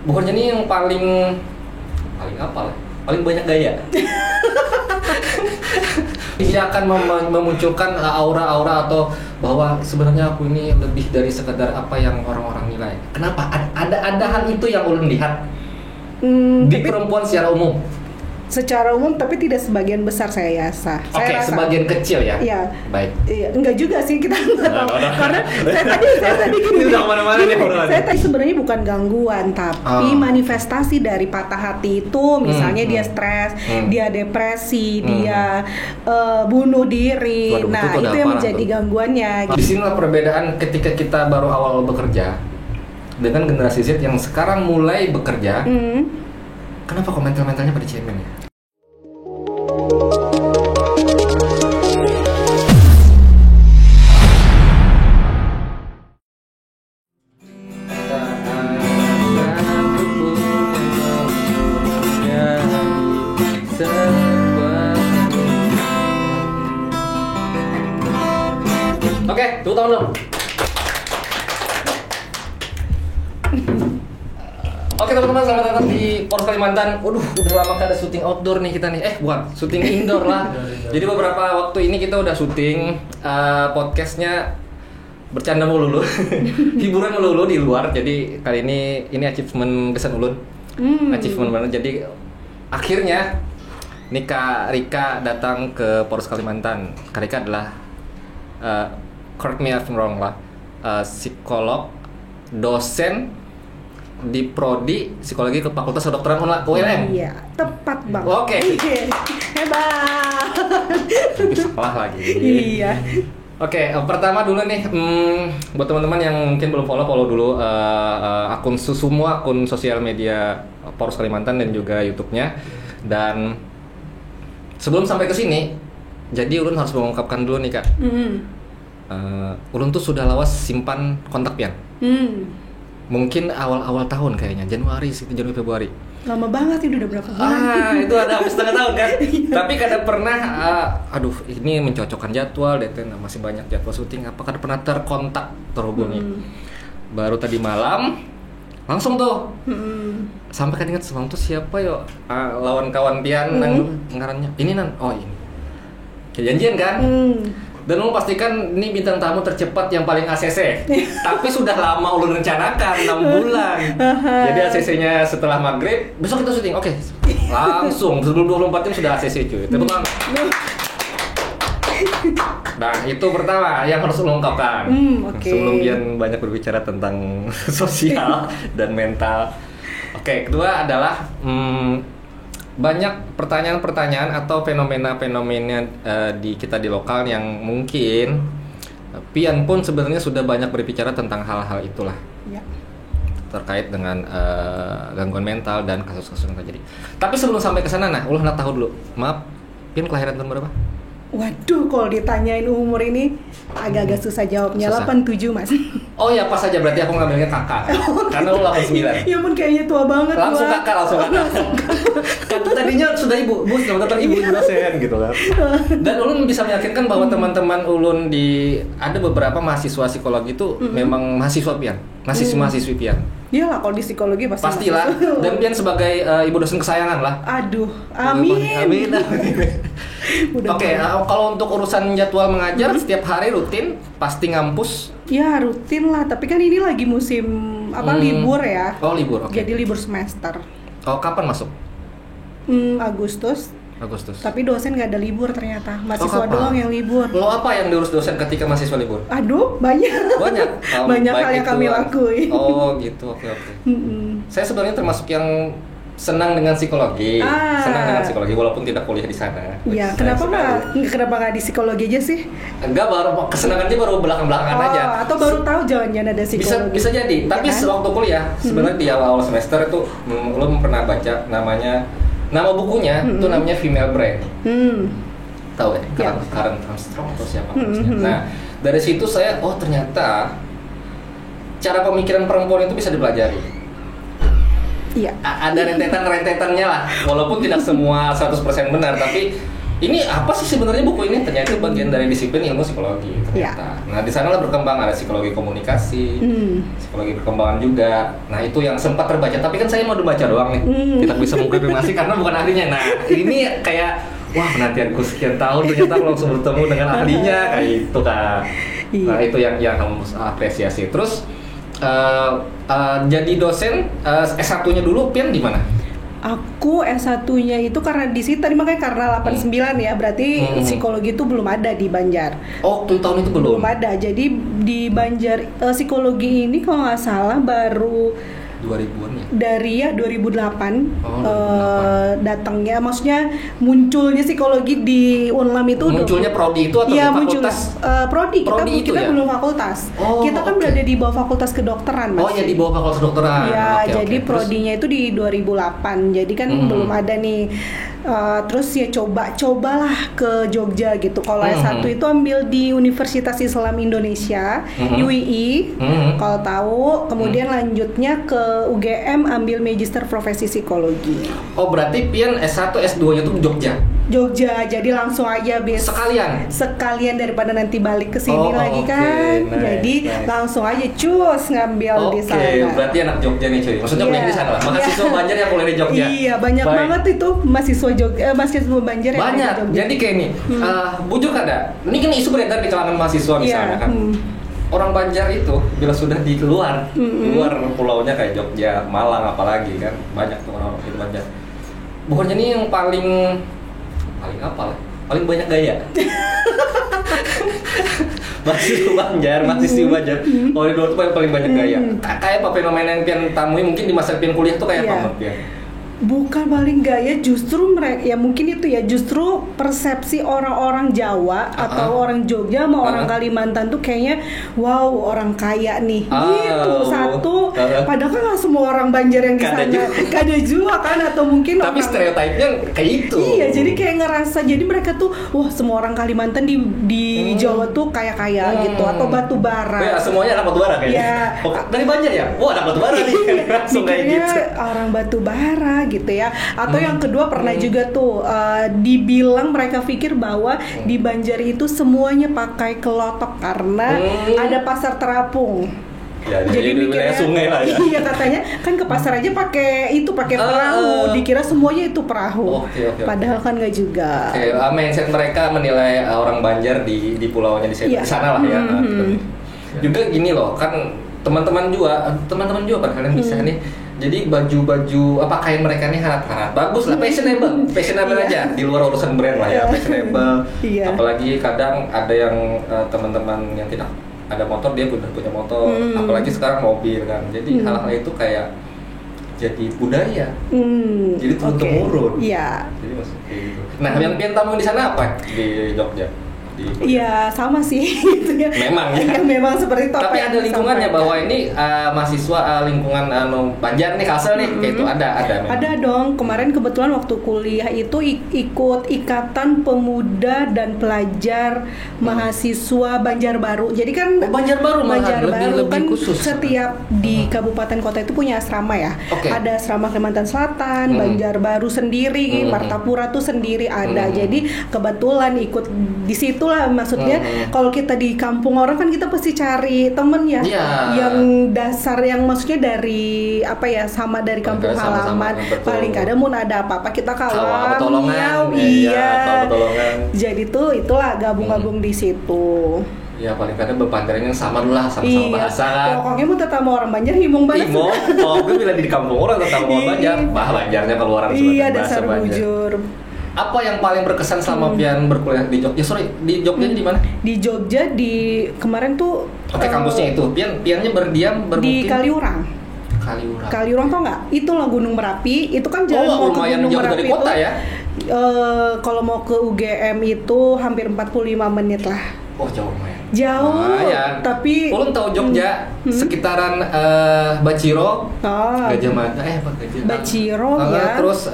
bukannya ini yang paling apa lah? Paling banyak gaya. Dia akan memunculkan aura-aura atau bahwa sebenarnya aku ini lebih dari sekedar apa yang orang-orang nilai. Kenapa? Ada hal itu yang ulun lihat di perempuan secara umum. Secara umum, tapi tidak sebagian besar saya rasa. Oke, sebagian kecil ya. Iya. Baik. Iya, enggak juga sih, kita nggak tahu. Karena saya tadi ini udah kemana-mana nih. Saya tadi sebenarnya bukan gangguan, tapi manifestasi dari patah hati itu, misalnya dia stres, dia depresi, dia bunuh diri. Waduh, nah, itu yang menjadi gangguannya. Di sinilah perbedaan ketika kita baru awal bekerja dengan generasi Z yang sekarang mulai bekerja. Kenapa kok mental-mentalnya pada cemen ya? Oke, tepuk tangan dong. Oke teman-teman, selamat datang di Poros Kalimantan. Waduh, udah lama gak ada syuting outdoor nih kita nih. Bukan, syuting indoor lah. Jadi beberapa waktu ini kita udah syuting podcastnya bercanda melulu, hiburan melulu di luar. Jadi kali ini achievement kesan ulun, achievement banget. Jadi akhirnya Kak Rika datang ke Poros Kalimantan. Kak Rika adalah correct me if I'm wrong lah, psikolog, dosen di prodi psikologi ke Fakultas Kedokteran UNM. Iya, tepat banget. Oke. Hebat. Salah lagi. Iya. Oke, pertama dulu nih, buat teman-teman yang mungkin belum follow dulu semua akun sosial media Poros Kalimantan dan juga YouTube-nya. Dan sebelum sampai ke sini, jadi Ulun harus mengungkapkan dulu nih Kak. Ulun tuh sudah lawas simpan kontak Pian. Mungkin awal-awal tahun kayaknya, Januari Februari. Lama banget itu, udah berapa bulan? Itu ada hampir setengah tahun kan. Tapi kadang pernah, aduh ini mencocokkan jadwal, masih banyak jadwal syuting. Apakah pernah terhubungi? Baru tadi malam, langsung tuh. Sampai kan ingat semalam tuh siapa yo? Lawan kawan Pian, ngarannya. Ini oh ini. Kayak janjian kan? Dan lu pastikan ini bintang tamu tercepat yang paling ACC. Tapi sudah lama ulun rencanakan 6 bulan. Jadi ACC-nya setelah maghrib, besok kita syuting. Oke. Langsung sebelum 24 jam sudah ACC cuy. Tepuk tangan. Nah, itu pertama yang harus lu ungkapkan. Sebelum Bian banyak berbicara tentang sosial dan mental. Oke, kedua adalah banyak pertanyaan-pertanyaan atau fenomena-fenomena di kita di lokal yang mungkin Pian pun sebenarnya sudah banyak berbicara tentang hal-hal itulah terkait dengan gangguan mental dan kasus-kasus yang terjadi. Tapi sebelum sampai ke sana, ulah nak tahu dulu. Maaf, Pian kelahiran tahun berapa? Waduh, kalau ditanyain umur ini agak-agak susah jawabnya. 87 Mas. Oh ya, pas aja berarti aku ngambilnya kakak. Karena lu 89. Ya ampun, kayaknya tua banget. Langsung kakak. Kan tadinya sudah ibu dosen gitu kan. Dan ulun bisa meyakinkan bahwa teman-teman ulun ada beberapa mahasiswa psikologi itu memang mahasiswa Pian. Mahasiswi Pian. Iyalah, kalau di psikologi pastilah. Dan Pian sebagai ibu dosen kesayangan lah. Aduh, amin. Oke, kalau untuk urusan jadwal mengajar setiap hari rutin, pasti ngampus? Ya rutin lah, tapi kan ini lagi musim libur ya. Oh libur, oke. Jadi libur semester. Oh kapan masuk? Agustus. Tapi dosen nggak ada libur ternyata, mahasiswa doang yang libur. Lo apa yang diurus dosen ketika mahasiswa libur? Aduh, banyak. Banyak hal yang kami lakuin. Oh gitu, oke. Saya sebenarnya termasuk yang senang dengan psikologi, walaupun tidak kuliah di sana. Iya, kenapa nggak di psikologi aja sih? Enggak, kesenangannya baru belakang-belakangan aja. Atau baru tahu jalan-jalan ada psikologi. Bisa jadi, tapi waktu kuliah sebenarnya di awal semester itu belum pernah baca nama bukunya itu namanya Female Brain. Tahu ya? Karen Armstrong atau siapa? Nah, dari situ saya ternyata cara pemikiran perempuan itu bisa dipelajari. Iya. Ada rentetan-rentetannya lah, walaupun tidak semua 100% benar, tapi ini apa sih sebenarnya buku ini? Ternyata itu bagian dari disiplin ilmu psikologi ternyata. Nah, di sanalah berkembang ada psikologi komunikasi, psikologi perkembangan juga. Nah, itu yang sempat terbaca. Tapi kan saya mau baca doang nih. Tidak bisa mengkonfirmasi karena bukan ahlinya. Nah, ini kayak wah, penantianku sekian tahun ternyata langsung bertemu dengan ahlinya kayak itu Kak. Nah, itu yang kamu apresiasi. Terus jadi dosen S1-nya dulu Pian di mana? Aku S1-nya itu karena di situ tadi makanya karena 89 ya, berarti psikologi itu belum ada di Banjar. Oh, tuh tahun itu belum ada. Jadi di Banjar psikologi ini kalau nggak salah baru 2000-an ya? Dari 2008, datangnya, maksudnya munculnya psikologi di Unlam itu. Munculnya prodi itu atau fakultas? Prodi kita ya? belum fakultas. Kita kan berada di bawah fakultas kedokteran, Mas. Oh ya, di bawah fakultas kedokteran. Ya, jadi prodinya itu di 2008. Jadi kan belum ada nih. Terus ya cobalah ke Jogja gitu. Kalau S1 itu ambil di Universitas Islam Indonesia, UII, kalau tahu. Kemudian lanjutnya ke UGM ambil Magister Profesi Psikologi. Oh, berarti Pian S1, S2-nya tuh Jogja, jadi langsung aja sekalian daripada nanti balik ke sini lagi kan. Jadi langsung aja cus ngambil di sana. Oke, berarti anak Jogja nih cuy. Maksudnya kuliah di sana lah. Mahasiswa Banjar yang kuliah di Jogja. Iya, banyak banget itu mahasiswa Banjar yang banyak. Jadi kayak nih, bujur ada. Ini kan isu beredar di kalangan mahasiswa misalnya kan. Orang Banjar itu bila sudah di luar pulaunya kayak Jogja, Malang apalagi kan banyak tuh orang itu Banjar. Bukannya ini yang paling apa lah? Paling banyak gaya. mahasiswa Banjar. Kalau di luar tuh paling banyak gaya. Kayak apa fenomena yang Pian temui mungkin di masa Pian kuliah tuh kayak apa menurut Pian? Bukan paling gaya, justru mereka ya mungkin itu ya, justru persepsi orang-orang Jawa atau orang Jogja sama orang Kalimantan tuh kayaknya wow, orang kaya nih gitu satu. Padahal kan nggak semua orang Banjar yang di sana ada juga kan, atau mungkin tapi stereotipnya kayak itu. Iya, jadi kayak ngerasa jadi mereka tuh wah, semua orang Kalimantan di Jawa tuh kaya gitu, atau batu bara. Ya, semuanya anak batu bara kayaknya. Ya. Dari Banjar ya? Wah, anak batu bara nih. Langsung kayak gitu. Orang batu bara gitu ya. Atau yang kedua pernah juga tuh dibilang mereka pikir bahwa di Banjar itu semuanya pakai kelotok karena ada pasar terapung. Ya, jadi mikirnya sungai lah ya. Iya, katanya kan ke pasar aja pakai perahu, dikira semuanya itu perahu. Padahal kan nggak juga. Mindset mereka menilai orang Banjar di pulaunya di sana lah ya. Juga gini loh, kan teman-teman juga pada kalian bisa nih. Jadi baju kain mereka nih hangat-hangat, bagus lah, fashionable aja, di luar urusan brand lah ya, fashionable. Apalagi kadang ada yang teman-teman yang tidak ada motor, dia udah punya motor, apalagi sekarang mobil kan. Jadi hal-hal itu kayak jadi budaya, jadi turun-temurun. Jadi maksudnya gitu. Nah, yang Pian tamu di sana apa di Jogja? Iya, sama sih gitu ya. Memang ya. Memang seperti itu. Tapi ada lingkungannya bahwa ini mahasiswa lingkungan Banjar nih, Kalsel nih, kayak itu ada. Ada dong. Kemarin kebetulan waktu kuliah itu ikut Ikatan Pemuda dan Pelajar Mahasiswa Banjarbaru. Jadi kan Banjarbaru kan khusus. Setiap di kabupaten kota itu punya asrama ya. Ada asrama Kalimantan Selatan, Banjarbaru sendiri, Martapura tuh sendiri ada. Jadi kebetulan ikut di situ lah, maksudnya kalau kita di kampung orang kan kita pasti cari temen ya, yang dasar, yang maksudnya dari sama dari kampung halaman. Paling kadang mau ada apa-apa kita kawan. Jadi tuh itulah gabung-gabung di situ. Ya, paling kadang berpantaran yang sama lah, sama-sama bahasa kan. Pokoknya mau tetap orang Banjar himung banget. Gue bilang di kampung orang tetap orang Banjar, Banjarnya keluaran sebagai bahasa bujur. Apa yang paling berkesan selama Pian berkuliah di Jogja? Di Jogja di mana? Di Jogja kemarin tuh. Kampusnya itu. Piannya bermukim di Kaliurang. Kaliurang tau nggak? Itu lah Gunung Merapi. Itu kan jalan mau ke Gunung Merapi dari kota ya? Kalau mau ke UGM itu hampir 45 menit lah. Oh, jauh lumayan. Tapi ulun tahu Jogja sekitaran Baciro, Gajah Mada, Baciro ya. Terus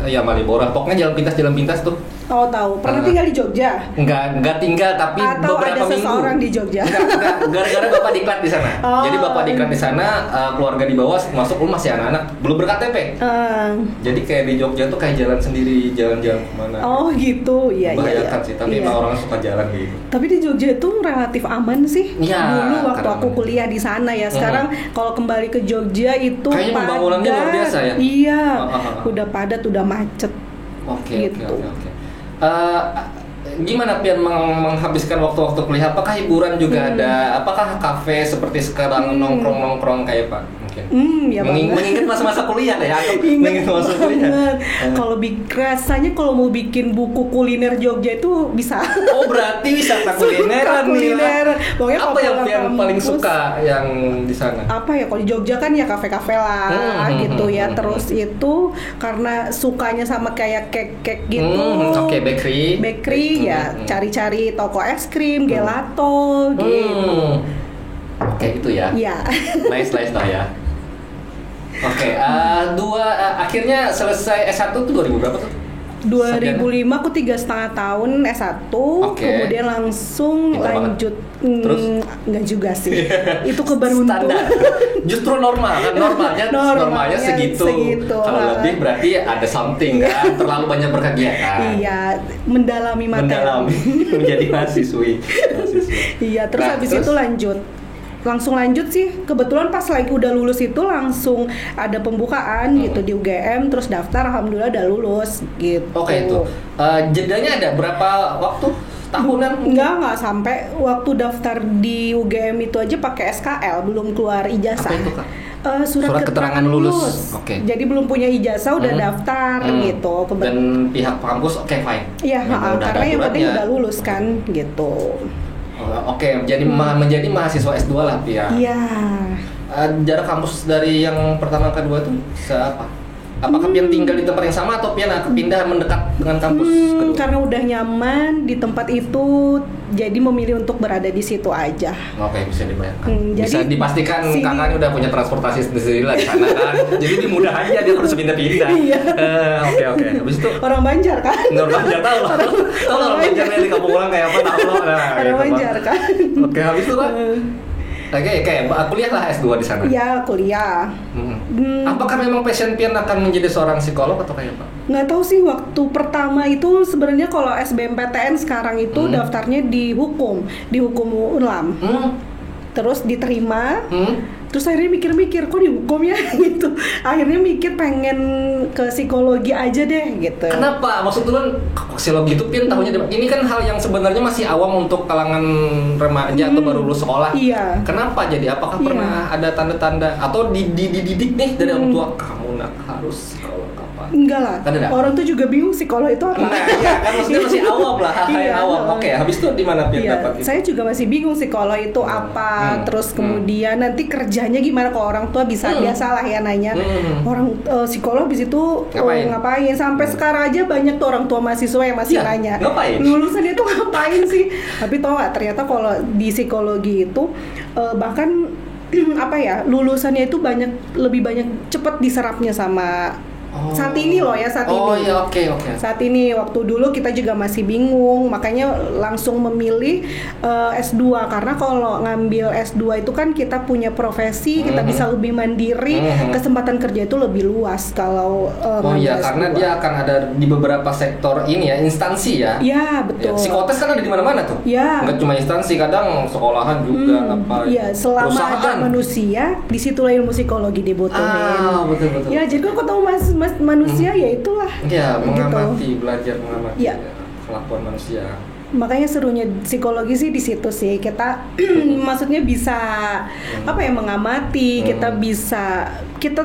ya Malibora. Pokoknya jalan pintas tuh. Oh tahu. Pernah tinggal di Jogja? Enggak tinggal tapi atau beberapa ada minggu. seseorang di Jogja? Enggak. Gara-gara bapak diklat di sana. Oh. Jadi bapak diklat di sana, keluarga di bawah masuk rumah masih anak-anak, belum ber-KTP. Jadi kayak di Jogja tuh kayak jalan sendiri, jalan-jalan kemana. Oh gitu, iya. Membahayakan sih, tapi emang orang suka jalan gitu. Tapi di Jogja itu relatif aman sih. Ya, dulu waktu aku kuliah di sana ya. Sekarang kalau kembali ke Jogja itu kayaknya pembangunannya luar biasa ya. Iya, udah padat, udah macet. Oke. Gimana Pian menghabiskan waktu-waktu kuliah? Apakah hiburan juga ada? Apakah kafe seperti sekarang nongkrong-nongkrong kayak Pak? Ya mengingat masa-masa kuliah ya, atau mengingat masa kuliah. Rasanya kalau mau bikin buku kuliner Jogja itu bisa. Oh berarti wisata kulineran nih lah. Apa yang Pian paling suka yang di sana? Apa ya, kalau di Jogja kan ya kafe-kafe lah gitu ya. Terus itu karena sukanya sama kayak cake gitu. Oke, bakery ya, cari-cari toko es krim, gelato gitu. Oke, itu ya. Iya. Nice lah ya. Oke, akhirnya selesai S1 tuh 2000 berapa tuh? 2005 aku 3,5 tahun S1, kemudian langsung lanjut. Terus? Enggak juga sih. Itu keberuntungan. Justru normal kan, normalnya segitu. Kalau lebih berarti ada something kan, terlalu banyak berkegiatan. Iya, mendalami materi. Menjadi mahasiswi. Iya, terus habis itu langsung lanjut sih, kebetulan pas lagi udah lulus itu langsung ada pembukaan gitu di UGM, terus daftar, alhamdulillah udah lulus gitu. Oke, itu jedanya ada berapa waktu? Tahunan? Enggak sampai. Waktu daftar di UGM itu aja pakai SKL, belum keluar ijazah. Apa itu Kak? Surat keterangan lulus. Oke. Jadi belum punya ijazah udah daftar gitu. Dan pihak kampus fine. Iya, karena yang penting udah lulus kan gitu. Oke, menjadi mahasiswa S2 lah Pia. Iya. Jarak kampus dari yang pertama ke kedua itu seapa? Apakah Pian tinggal di tempat yang sama atau Pian akan pindah mendekat dengan kampus kedua? Karena udah nyaman di tempat itu, jadi memilih untuk berada di situ aja. Oke, bisa dibayangkan. Bisa dipastikan kakaknya udah punya transportasi sendiri lah di sana kan. Jadi lebih mudah aja dia harus pindah-pindah. Iya. Oke. Habis itu orang Banjar kan? Orang Banjar tahu lah. Tahu orang Banjar di kampung orang kayak apa tahu loh. Orang Banjar kan. Oke, habis itu Pak. Kayak kuliah lah S2 di sana. Iya, kuliah. Apakah memang passion Pian akan menjadi seorang psikolog atau kayak apa? Nggak tahu sih, waktu pertama itu sebenarnya kalau SBMPTN sekarang itu daftarnya di hukum Unlam. Terus diterima. Terus akhirnya mikir-mikir, kok di hukum ya gitu. Akhirnya mikir pengen ke psikologi aja deh gitu. Kenapa? Maksud kan psikologi itu Pian tahunya ini kan hal yang sebenarnya masih awam untuk kalangan remaja atau baru lulus sekolah. Iya. Kenapa jadi? Apakah pernah ada tanda-tanda atau dididik nih dari orang tua kamu harus psikolog apa? Enggak lah. Orang tuh juga bingung psikolog itu apa. Nah, iya kan maksudnya masih awam lah, hal yang awam. Oke, habis itu di mana Pian dapat itu? Saya juga masih bingung psikolog itu apa. Terus kemudian nanti kerjanya gimana, kalau orang tua bisa biasalah ya nanya. Orang psikolog di situ ngapain? Sampai sekarang aja banyak tuh orang tua mahasiswa yang masih nanya. Ngapain? Lulusannya tuh ngapain sih? Tapi tau gak, ternyata kalau di psikologi itu bahkan lulusannya itu lebih banyak cepat diserapnya sama saat ini loh ya, saat ini. Oh iya, oke. Saat ini, waktu dulu kita juga masih bingung, makanya langsung memilih S2 karena kalau ngambil S2 itu kan kita punya profesi, kita bisa lebih mandiri, kesempatan kerja itu lebih luas kalau ngambil S2. Karena dia akan ada di beberapa sektor ini ya, instansi ya. Iya, betul. Psikotes kan ada di mana-mana tuh. Iya. Nggak cuma instansi, kadang sekolahan juga Iya, selama ada manusia, disitulah ilmu psikologi dibutuhin. Betul. Ya, jadi kok tahu manusia ya itulah. Iya, mengamati, belajar mengamati kelakuan manusia. Makanya serunya psikologi sih di situ sih, kita maksudnya bisa mengamati, kita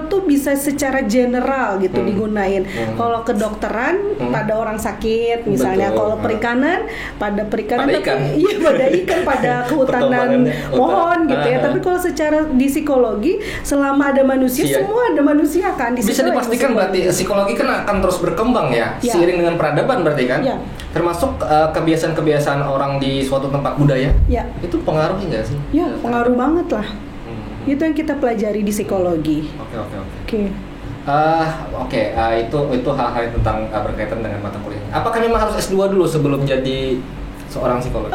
tuh bisa secara general gitu digunain. Kalau kedokteran pada orang sakit misalnya, kalau perikanan pada perikanan, pada ikan, pada kehutanan pohon gitu ya. Tapi kalau secara di psikologi, selama ada manusia, semua ada manusia kan di situ. Bisa dipastikan berarti psikologi kan akan terus berkembang ya, seiring dengan peradaban berarti kan. Termasuk kebiasaan orang di suatu tempat budaya, itu pengaruhnya nggak sih? Ya, pengaruh banget lah. Itu yang kita pelajari di psikologi. Oke. Itu hal-hal tentang berkaitan dengan mata kuliah. Apakah memang harus S2 dulu sebelum jadi seorang psikolog?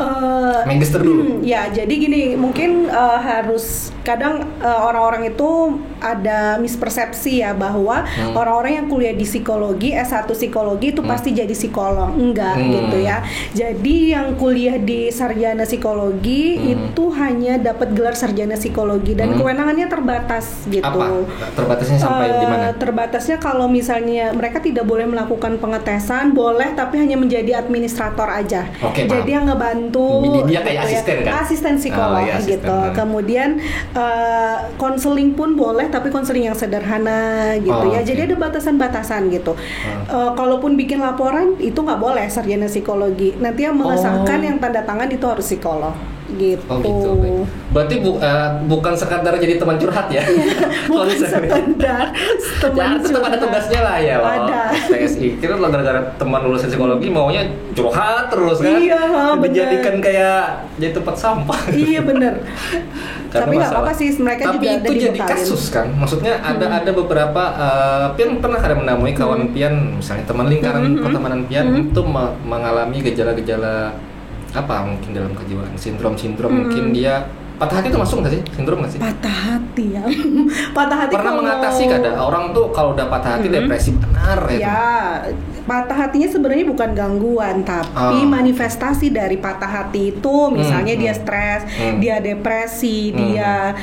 Magister dulu? Ya, jadi gini, mungkin harus kadang orang-orang itu ada mispersepsi ya bahwa orang-orang yang kuliah di psikologi, S1 psikologi itu pasti jadi psikolog. Enggak gitu ya. Jadi yang kuliah di sarjana psikologi itu hanya dapat gelar sarjana psikologi dan kewenangannya terbatas gitu. Apa? Terbatasnya sampai di mana? Terbatasnya kalau misalnya mereka tidak boleh melakukan pengetesan, boleh tapi hanya menjadi administrator aja. Jadi yang ngebantu dia kayak asisten kan? Asisten psikolog gitu. Kemudian konseling pun boleh tapi konseling yang sederhana gitu ya. Jadi ada batasan-batasan gitu. Kalaupun bikin laporan itu nggak boleh sarjana psikologi. Nanti yang mengesahkan yang tanda tangan itu harus psikolog gitu. Berarti bukan sekadar jadi teman curhat ya? Bukan sekadar teman curhat. Tetap ada tugasnya lah ya. Ada. PSI. Kira lo gara-gara teman lulusan psikologi maunya curhat terus kan? Iya, dijadikan kayak jadi tempat sampah. Iya benar. Tapi nggak apa-apa sih, mereka tapi juga itu ada jadi kasus kan? Maksudnya ada beberapa Pian pernah ada menemui kawan Pian, misalnya teman lingkaran pertemanan Pian itu mengalami gejala-gejala apa mungkin dalam kejiwaan, sindrom mungkin dia patah hati itu masuk nggak sih? Sindrom nggak sih? Patah hati ya. Patah hati pernah mengatasi kada orang tuh kalau udah patah hati depresi benar ya? Ya, patah hatinya sebenarnya bukan gangguan tapi manifestasi dari patah hati itu misalnya dia stres, dia depresi, dia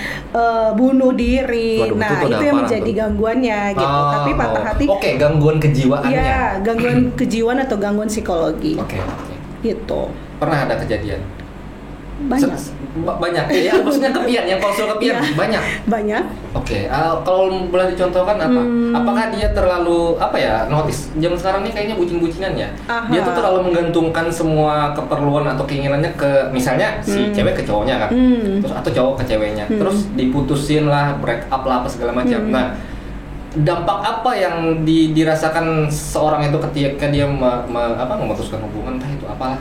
bunuh diri. Nah, itu yang menjadi gangguannya gitu. Tapi patah hati gangguan kejiwaannya. Ya, gangguan kejiwaan atau gangguan psikologi. Gitu. Pernah ada kejadian? Banyak ya, maksudnya kepian yang konsul kepian banyak. Kalau boleh dicontohkan apakah dia terlalu notice zaman sekarang ini kayaknya bucin-bucinan ya. Dia tuh terlalu menggantungkan semua keperluan atau keinginannya ke misalnya si cewek ke cowoknya kan, terus atau cowok ke ceweknya, terus diputusin lah, break up lah apa segala macam. Nah, dampak apa yang dirasakan seorang itu ketika dia memutuskan hubungan, entah itu apalah.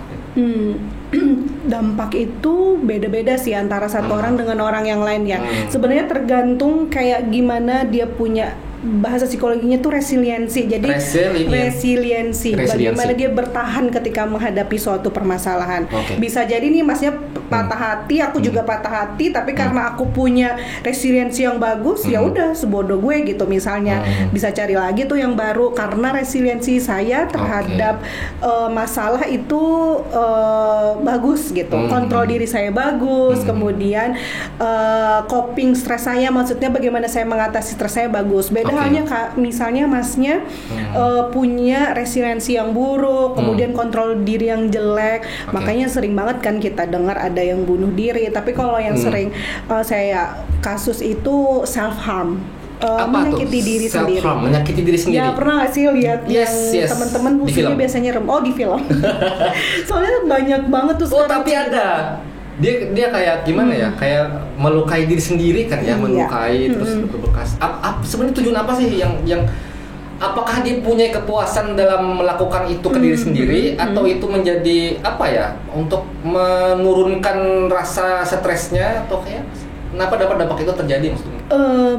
Dampak itu beda-beda sih antara satu orang dengan orang yang lain ya. Sebenarnya tergantung kayak gimana dia punya, bahasa psikologinya tuh resiliensi. Jadi resiliensi. Bagaimana dia bertahan ketika menghadapi suatu permasalahan. Bisa jadi nih masnya patah hati, aku juga patah hati, tapi karena aku punya resiliensi yang bagus, ya udah sebodoh gue gitu misalnya. Bisa cari lagi tuh yang baru karena resiliensi saya terhadap masalah itu bagus gitu. Kontrol diri saya bagus, kemudian coping stres saya, maksudnya bagaimana saya mengatasi stres saya bagus. Beda halnya misalnya masnya punya resiliensi yang buruk, kemudian kontrol diri yang jelek. Makanya sering banget kan kita dengar ada yang bunuh diri. Tapi kalau yang sering saya kasus itu self harm. Menyakiti diri sendiri. Menyakiti diri sendiri. Ya pernah nggak sih lihat yang teman-teman musuhnya biasanya di film. Soalnya banyak banget tuh. Tapi ada. Dia kayak gimana ya? Kayak melukai diri sendiri kan ya, melukai terus berbekas. Sebenarnya tujuan apa sih yang apakah dia punya kepuasan dalam melakukan itu ke diri sendiri atau itu menjadi apa ya? Untuk menurunkan rasa stresnya atau kayak kenapa dampak itu terjadi maksudnya?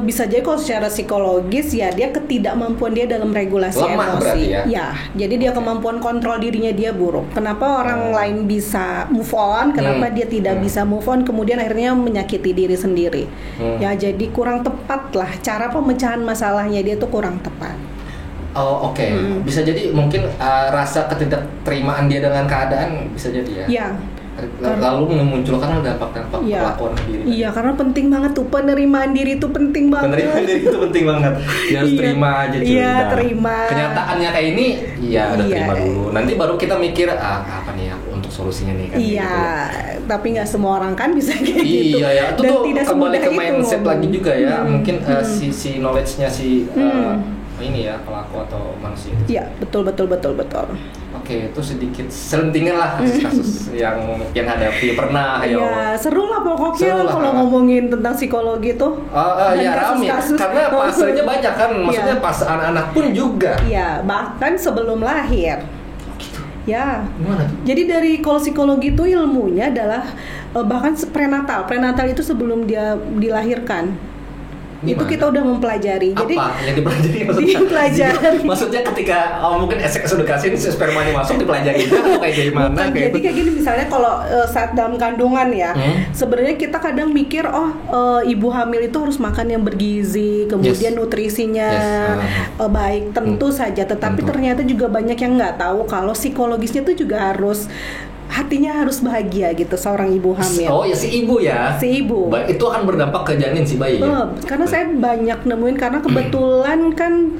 Bisa jadi kalau secara psikologis ya dia ketidakmampuan dia dalam regulasi lemah emosi. Ya, jadi dia kemampuan kontrol dirinya dia buruk. Kenapa orang lain bisa move on, kenapa dia tidak bisa move on, kemudian akhirnya menyakiti diri sendiri. Ya jadi kurang tepat lah cara pemecahan masalahnya, dia tuh kurang tepat. Bisa jadi mungkin rasa ketidakterimaan dia dengan keadaan bisa jadi ya. Iya. Lalu memunculkan dampak-dampak perlakuan diri. Iya, karena penting banget tuh penerimaan diri itu penting banget. Penerimaan diri itu penting banget. Dia harus terima aja cuy. Iya, terima. Kenyataannya kayak ini, udah terima dulu. Nanti baru kita mikir apa nih ya untuk solusinya nih kan. Iya, gitu. Tapi nggak semua orang kan bisa kayak gitu. Iya ya, itu dan tuh tidak kembali ke mindset lagi juga ya. Mungkin si knowledge-nya ini ya pelaku atau manusia. Iya, betul. Itu sedikit selentingan lah kasus-kasus yang hadapi pernah. Iya, seru lah pokoknya kalau ngomongin tentang psikologi tuh. Iya rame, karena pasarnya banyak kan, maksudnya pas anak-anak pun juga. Iya, bahkan sebelum lahir. Ya. Gimana tuh? Jadi dari kalau psikologi itu ilmunya adalah bahkan prenatal itu sebelum dia dilahirkan. Itu kita udah mempelajari. Apa jadi yang dipelajari maksudnya? Dipelajari. Maksudnya ketika mungkin seks edukasi ini spermanya masuk dipelajari atau kayak gimana? Bukan, kayak jadi kayak gini misalnya kalau saat dalam kandungan ya, sebenarnya kita kadang mikir ibu hamil itu harus makan yang bergizi, kemudian nutrisinya baik, tentu saja. Tetapi ternyata juga banyak yang nggak tahu kalau psikologisnya itu juga harus hatinya harus bahagia gitu seorang ibu hamil. Oh ya si ibu ya. Si ibu. Itu akan berdampak ke janin si bayi. Karena saya banyak nemuin karena kebetulan kan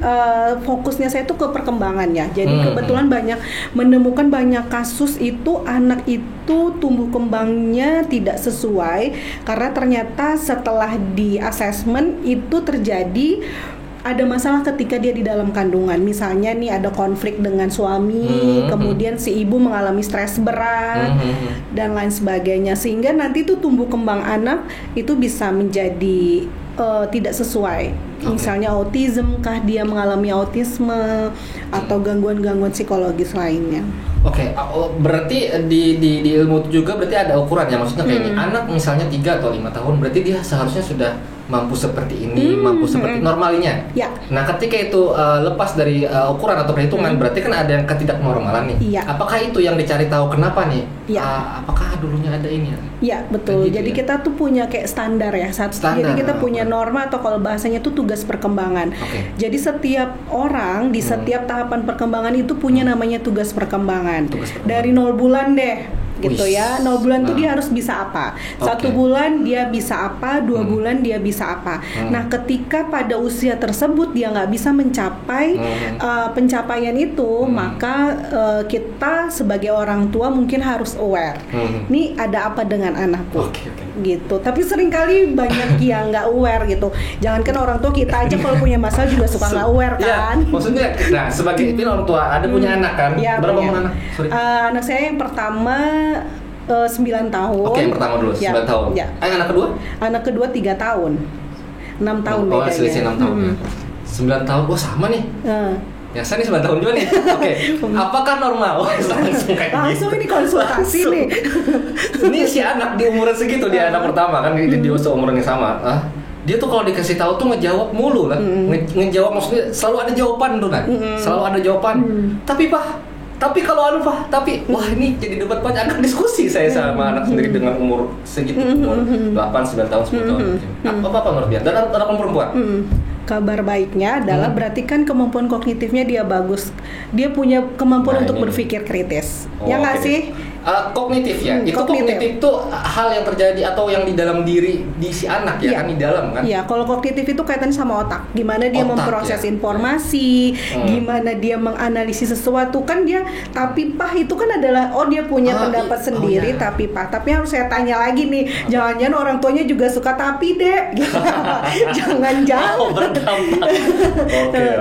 fokusnya saya itu ke perkembangannya. Jadi kebetulan banyak menemukan banyak kasus itu anak itu tumbuh kembangnya tidak sesuai karena ternyata setelah di assessment itu terjadi ada masalah ketika dia di dalam kandungan. Misalnya nih ada konflik dengan suami, kemudian si ibu mengalami stres berat dan lain sebagainya, sehingga nanti tuh tumbuh kembang anak itu bisa menjadi tidak sesuai. Misalnya autism kah, dia mengalami autisme atau gangguan-gangguan psikologis lainnya. Oke, berarti di ilmu itu juga berarti ada ukuran ya, maksudnya kayak ini anak misalnya 3 atau 5 tahun berarti dia seharusnya sudah mampu seperti ini, mampu seperti normalnya. Ya. Nah, ketika itu lepas dari ukuran atau perhitungan, berarti kan ada yang ketidaknormalan nih. Ya. Apakah itu yang dicari tahu kenapa nih? Ya. Apakah dulunya ada ini? Ya, betul. Gitu, jadi kita tuh punya kayak standar ya. Jadi kita punya norma atau kalau bahasanya tuh tugas perkembangan. Jadi setiap orang di setiap tahapan perkembangan itu punya namanya tugas perkembangan. Dari 0 bulan deh. Gitu ya, 0 bulan tuh dia harus bisa apa, 1 bulan dia bisa apa, 2 bulan dia bisa apa. Nah, ketika pada usia tersebut dia nggak bisa mencapai pencapaian itu, maka kita sebagai orang tua mungkin harus aware. Nih ada apa dengan anakku, gitu. Tapi seringkali banyak yang nggak aware gitu. Jangankan orang tua, kita aja kalau punya masalah juga suka nggak aware kan. Ya, maksudnya, nah sebagai orang tua ada punya anak kan? Ya, berapa umur anak? Anak saya yang pertama 9 tahun. Oke, yang pertama dulu 9 tahun. Ya. Anak kedua? Anak kedua 3 tahun. 6 tahun bedanya. Selisih 6 tahun. 9 tahun. Sama nih. Ya, saya nih 9 tahun juga nih. Oke. Apakah normal? Langsung ini konsultasi nih. Ini si anak di umuran segitu, dia anak pertama kan dia seumuran yang sama. Dia tuh kalau dikasih tahu tuh ngejawab mulu lah. Ngejawab maksudnya selalu ada jawaban tuh kan. Selalu ada jawaban. Tapi kalau tapi wah ini jadi debat banyak, akan diskusi saya sama anak sendiri dengan umur segitu, umur 8, 9 tahun, 10 tahun mungkin. Apa menurut dia? Dan anak perempuan? Kabar baiknya adalah berarti kan kemampuan kognitifnya dia bagus. Dia punya kemampuan untuk berpikir kritis. Ya nggak sih? Kognitif ya. Itu kognitif itu hal yang terjadi atau yang di dalam diri di si anak ya, kan di dalam kan? Iya, kalau kognitif itu kaitan sama otak. Gimana dia memproses informasi, gimana dia menganalisis sesuatu kan dia. Tapi itu kan adalah dia punya pendapat sendiri tapi tapi harus saya tanya lagi nih. Jangan-jangan orang tuanya juga suka tapi dek. Gitu. Jangan-jangan.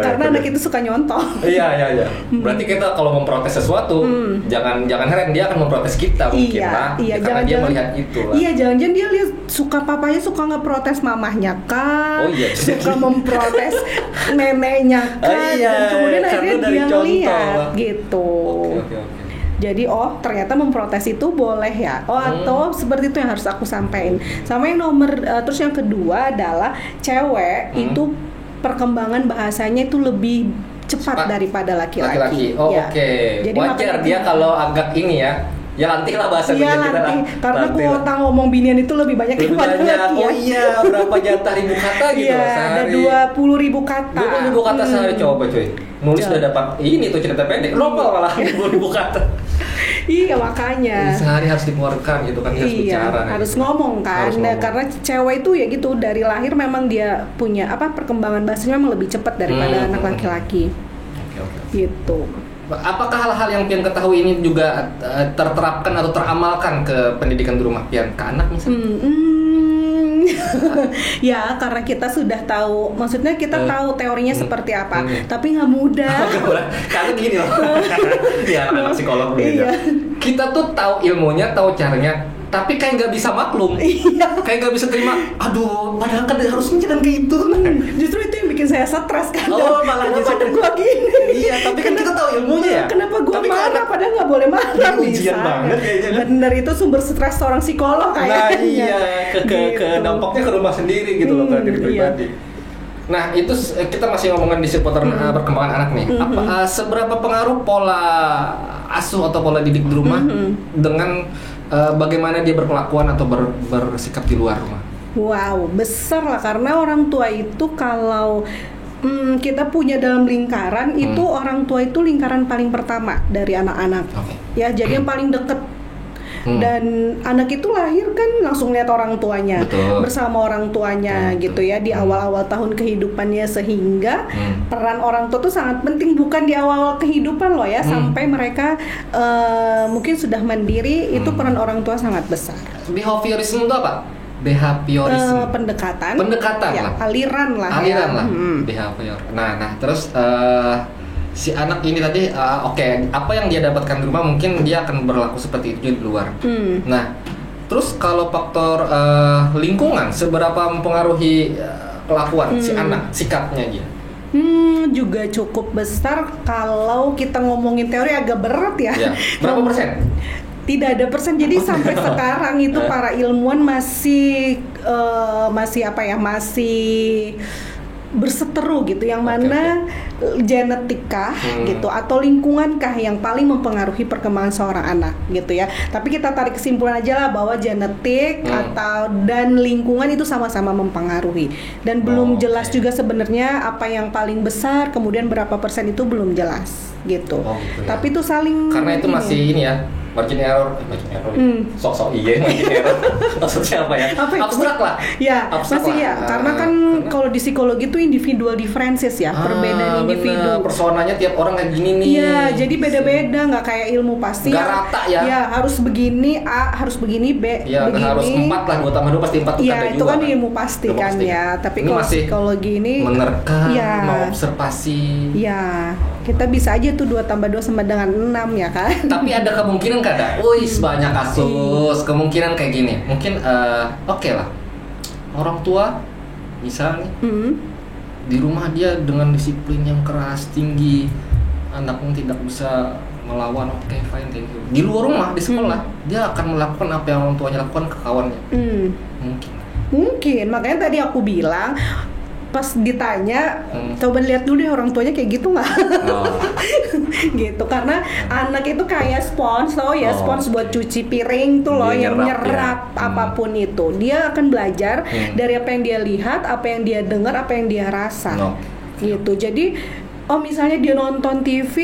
Karena anak itu suka nyontoh. Iya. Berarti kita kalau memprotes sesuatu, jangan heran dia akan memprotes kita mungkin lah. Iya, karena dia melihat itu lah. Iya, jangan-jangan dia lihat papanya suka ngeprotes mamahnya kah? Suka memprotes neneknya kan? Dan kemudian akhirnya dia melihat gitu. Oke. Jadi ternyata memprotes itu boleh ya. Atau seperti itu yang harus aku sampaikan. Sama yang terus yang kedua adalah cewek itu perkembangan bahasanya itu lebih cepat daripada laki-laki. Oke. Jadi wajar dia kalau agak ini ya lantik lah bahasa kita. Karena kuota ngomong binian itu lebih banyak daripada laki. Oh iya, berapa jatah ribu kata gitu sehari. Ada 20.000 kata. 20.000 kata sehari, coba cuy. Nulis udah dapat ini tuh cerita pendek, novel malah 20.000 kata. Iya, makanya sehari harus dikeluarkan gitu kan, harus bicara. Harus ngomong kan. Karena cewek itu ya gitu, dari lahir memang dia punya perkembangan bahasanya memang lebih cepat daripada anak laki-laki. Gitu. Apakah hal-hal yang Pian ketahui ini juga terterapkan atau teramalkan ke pendidikan di rumah Pian ke anak misalnya? Ya, karena kita sudah tahu, maksudnya kita tahu teorinya seperti apa, tapi nggak mudah. Karena gini loh, ya anak psikolog gitu. Kita tuh tahu ilmunya, tahu caranya, tapi kayak nggak bisa maklum, kayak nggak bisa terima. Aduh, padahal kan harusnya jangan kayak itu. Justru itu yang bikin saya stres kan. Malah kenapa ada gua gini? Iya, tapi kan kita tahu ilmunya ya. Kenapa gua marah padahal nggak boleh marah ujian banget kayaknya. Bener, itu sumber stres seorang psikolog kayaknya. Nah iya, ke dampaknya ke rumah sendiri gitu loh, ke diri pribadi. Nah itu kita masih ngomongin di seputar perkembangan anak nih. Seberapa pengaruh pola asuh atau pola didik di rumah dengan bagaimana dia berkelakuan atau bersikap di luar rumah? Wow, besar lah, karena orang tua itu kalau kita punya dalam lingkaran itu orang tua itu lingkaran paling pertama dari anak-anak. Ya, jadi yang paling deket. Dan anak itu lahir kan langsung lihat orang tuanya. Betul. Bersama orang tuanya gitu ya di awal-awal tahun kehidupannya, sehingga peran orang tua tuh sangat penting, bukan di awal kehidupan loh ya, sampai mereka mungkin sudah mandiri, itu peran orang tua sangat besar. Behaviorism itu apa? Behaviorism, pendekatan ya, lah, aliran lah behavior. Nah terus si anak ini tadi apa yang dia dapatkan di rumah mungkin dia akan berlaku seperti itu di luar. Nah terus kalau faktor lingkungan seberapa mempengaruhi kelakuan si anak, sikapnya dia? Juga cukup besar. Kalau kita ngomongin teori agak berat ya. Berapa persen? Tidak ada persen. Jadi sampai sekarang itu para ilmuwan masih berseteru gitu, yang mana genetika gitu atau lingkungankah yang paling mempengaruhi perkembangan seorang anak gitu ya. Tapi kita tarik kesimpulan aja lah bahwa genetik dan lingkungan itu sama-sama mempengaruhi, dan belum jelas juga sebenarnya apa yang paling besar, kemudian berapa persen itu belum jelas gitu. Tapi itu saling, karena itu masih ini ya, margin error sok-sok margin error maksudnya apa ya? Abstrak lah ya, masih ya, karena kan kalau di psikologi itu individual differences ya, perbedaan individu. Personanya tiap orang kayak gini nih. Iya, jadi beda-beda, nggak kayak ilmu pasti. Nggak rata ya. Ya, harus begini A, harus begini B, ya, begini. Harus 4 lah, 2 tambah 2 pasti 4 tuh ya, ada itu juga. Kan ilmu pasti kan ya. Tapi kalau psikologi ini menerka, mengobservasi. Ya, kita bisa aja tuh 2 tambah 2 sama dengan 6 ya kan. Tapi ada kemungkinan ada. Banyak kasus. Kemungkinan kayak gini. Mungkin oke lah. Orang tua misalnya di rumah dia dengan disiplin yang keras tinggi, anaknya tidak bisa melawan, fine, thank you. Di luar rumah, di sekolah, dia akan melakukan apa yang orang tuanya lakukan ke kawannya. Mungkin. Makanya tadi aku bilang, pas ditanya, coba lihat dulu deh orang tuanya kayak gitu nggak? Gitu, karena anak itu kayak spons spons buat cuci piring tuh loh, yang nyerap apapun itu. Dia akan belajar dari apa yang dia lihat, apa yang dia dengar, apa yang dia rasa. Gitu. Jadi misalnya dia nonton TV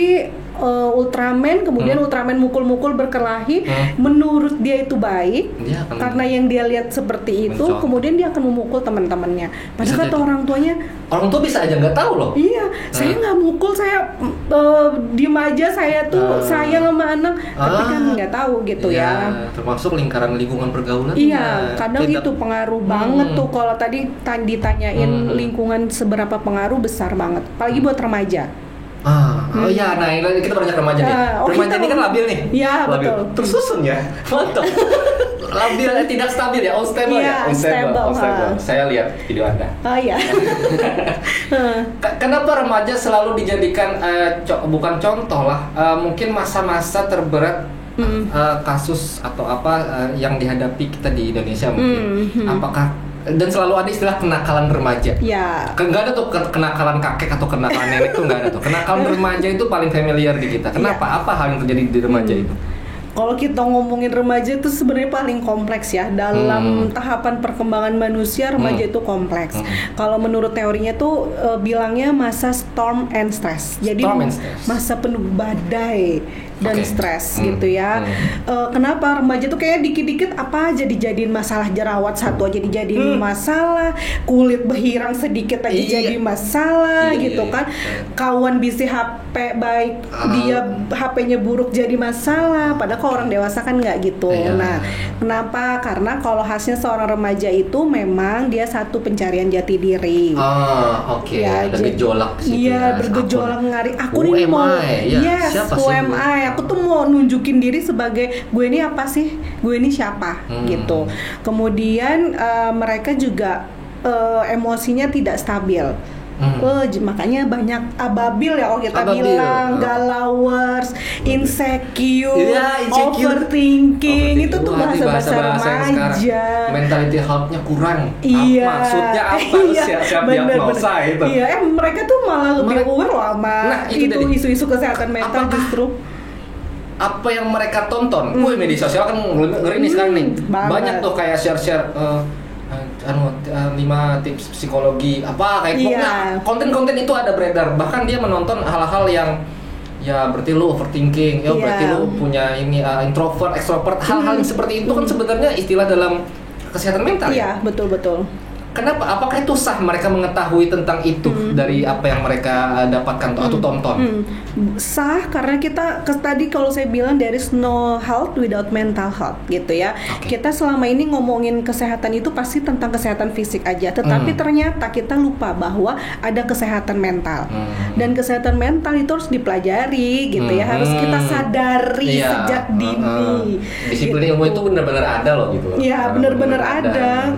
Ultraman, kemudian Ultraman mukul-mukul berkelahi, menurut dia itu baik, karena yang dia lihat seperti itu, kemudian dia akan memukul teman-temannya. Padahal kata orang tuanya, orang tua bisa aja nggak tahu loh. Iya, saya nggak mukul, saya diem aja, saya tuh sayang sama anak, tapi kan nggak tahu gitu ya. Termasuk lingkaran lingkungan pergaulan. Iya, kadang itu pengaruh banget tuh. Kalau tadi ditanyain lingkungan seberapa pengaruh, besar banget, apalagi buat remaja. Iya, nah ini kita banyak remaja nih. Remaja ini kan labil nih. Iya, betul. Tersusun ya, mantap. Labil, tidak stabil ya, unstable ya. Unstable. Saya lihat video Anda. Iya. Kenapa remaja selalu dijadikan bukan contoh lah, mungkin masa-masa terberat kasus atau apa yang dihadapi kita di Indonesia mungkin. Apakah dan selalu ada istilah kenakalan remaja. Ya. Nggak ada tuh kenakalan kakek atau kenakalan nenek tuh nggak ada tuh. Kenakalan remaja itu paling familiar di kita. Kenapa? Apa hal yang terjadi di remaja itu? Kalau kita ngomongin remaja itu sebenarnya paling kompleks ya. Dalam tahapan perkembangan manusia, remaja itu kompleks. Kalau menurut teorinya tuh bilangnya masa storm and stress. Jadi masa penuh badai dan stres gitu ya. Kenapa remaja tuh kayak dikit-dikit apa aja dijadiin masalah, jerawat satu aja dijadiin masalah, kulit berhirang sedikit aja jadi masalah gitu kan. Kawan bisi HP baik, dia HP-nya buruk jadi masalah. Padahal kalau orang dewasa kan nggak gitu. Nah, kenapa? Karena kalau khasnya seorang remaja itu memang dia satu pencarian jati diri. Ya, ada gejolak sih. Iya, bergejolak ngari. Aku nih mau, who am I? Aku tuh mau nunjukin diri sebagai gue ini apa sih? Gue ini siapa? Gitu. Kemudian mereka juga emosinya tidak stabil. Makanya banyak ababil ya kalau kita bilang, galawers, insecure, overthinking. Itu tuh bahasa remaja. Mentality health-nya kurang. Iya. Maksudnya apa? Siap-siap diagnosa itu. Iya, mereka tuh malah lebih aware loh sama isu-isu kesehatan mental justru. Apa yang mereka tonton? Media sosial kan ngeri nih sekarang nih. Banyak tuh kayak share-share 5 tips psikologi apa kayak pokoknya konten-konten itu ada beredar. Bahkan dia menonton hal-hal yang ya berarti lu overthinking, berarti lu punya ini introvert, extrovert, hal-hal yang seperti itu kan sebenarnya istilah dalam kesehatan mental. Iya, betul. Kenapa? Apakah itu sah mereka mengetahui tentang itu dari apa yang mereka dapatkan atau tonton? Sah karena kita tadi kalau saya bilang there is no health without mental health gitu ya. Kita selama ini ngomongin kesehatan itu pasti tentang kesehatan fisik aja, tetapi ternyata kita lupa bahwa ada kesehatan mental. Dan kesehatan mental itu harus dipelajari gitu ya, harus kita sadari sejak dini. Disiplin ilmu itu benar-benar ada loh gitu. Iya, benar-benar ada.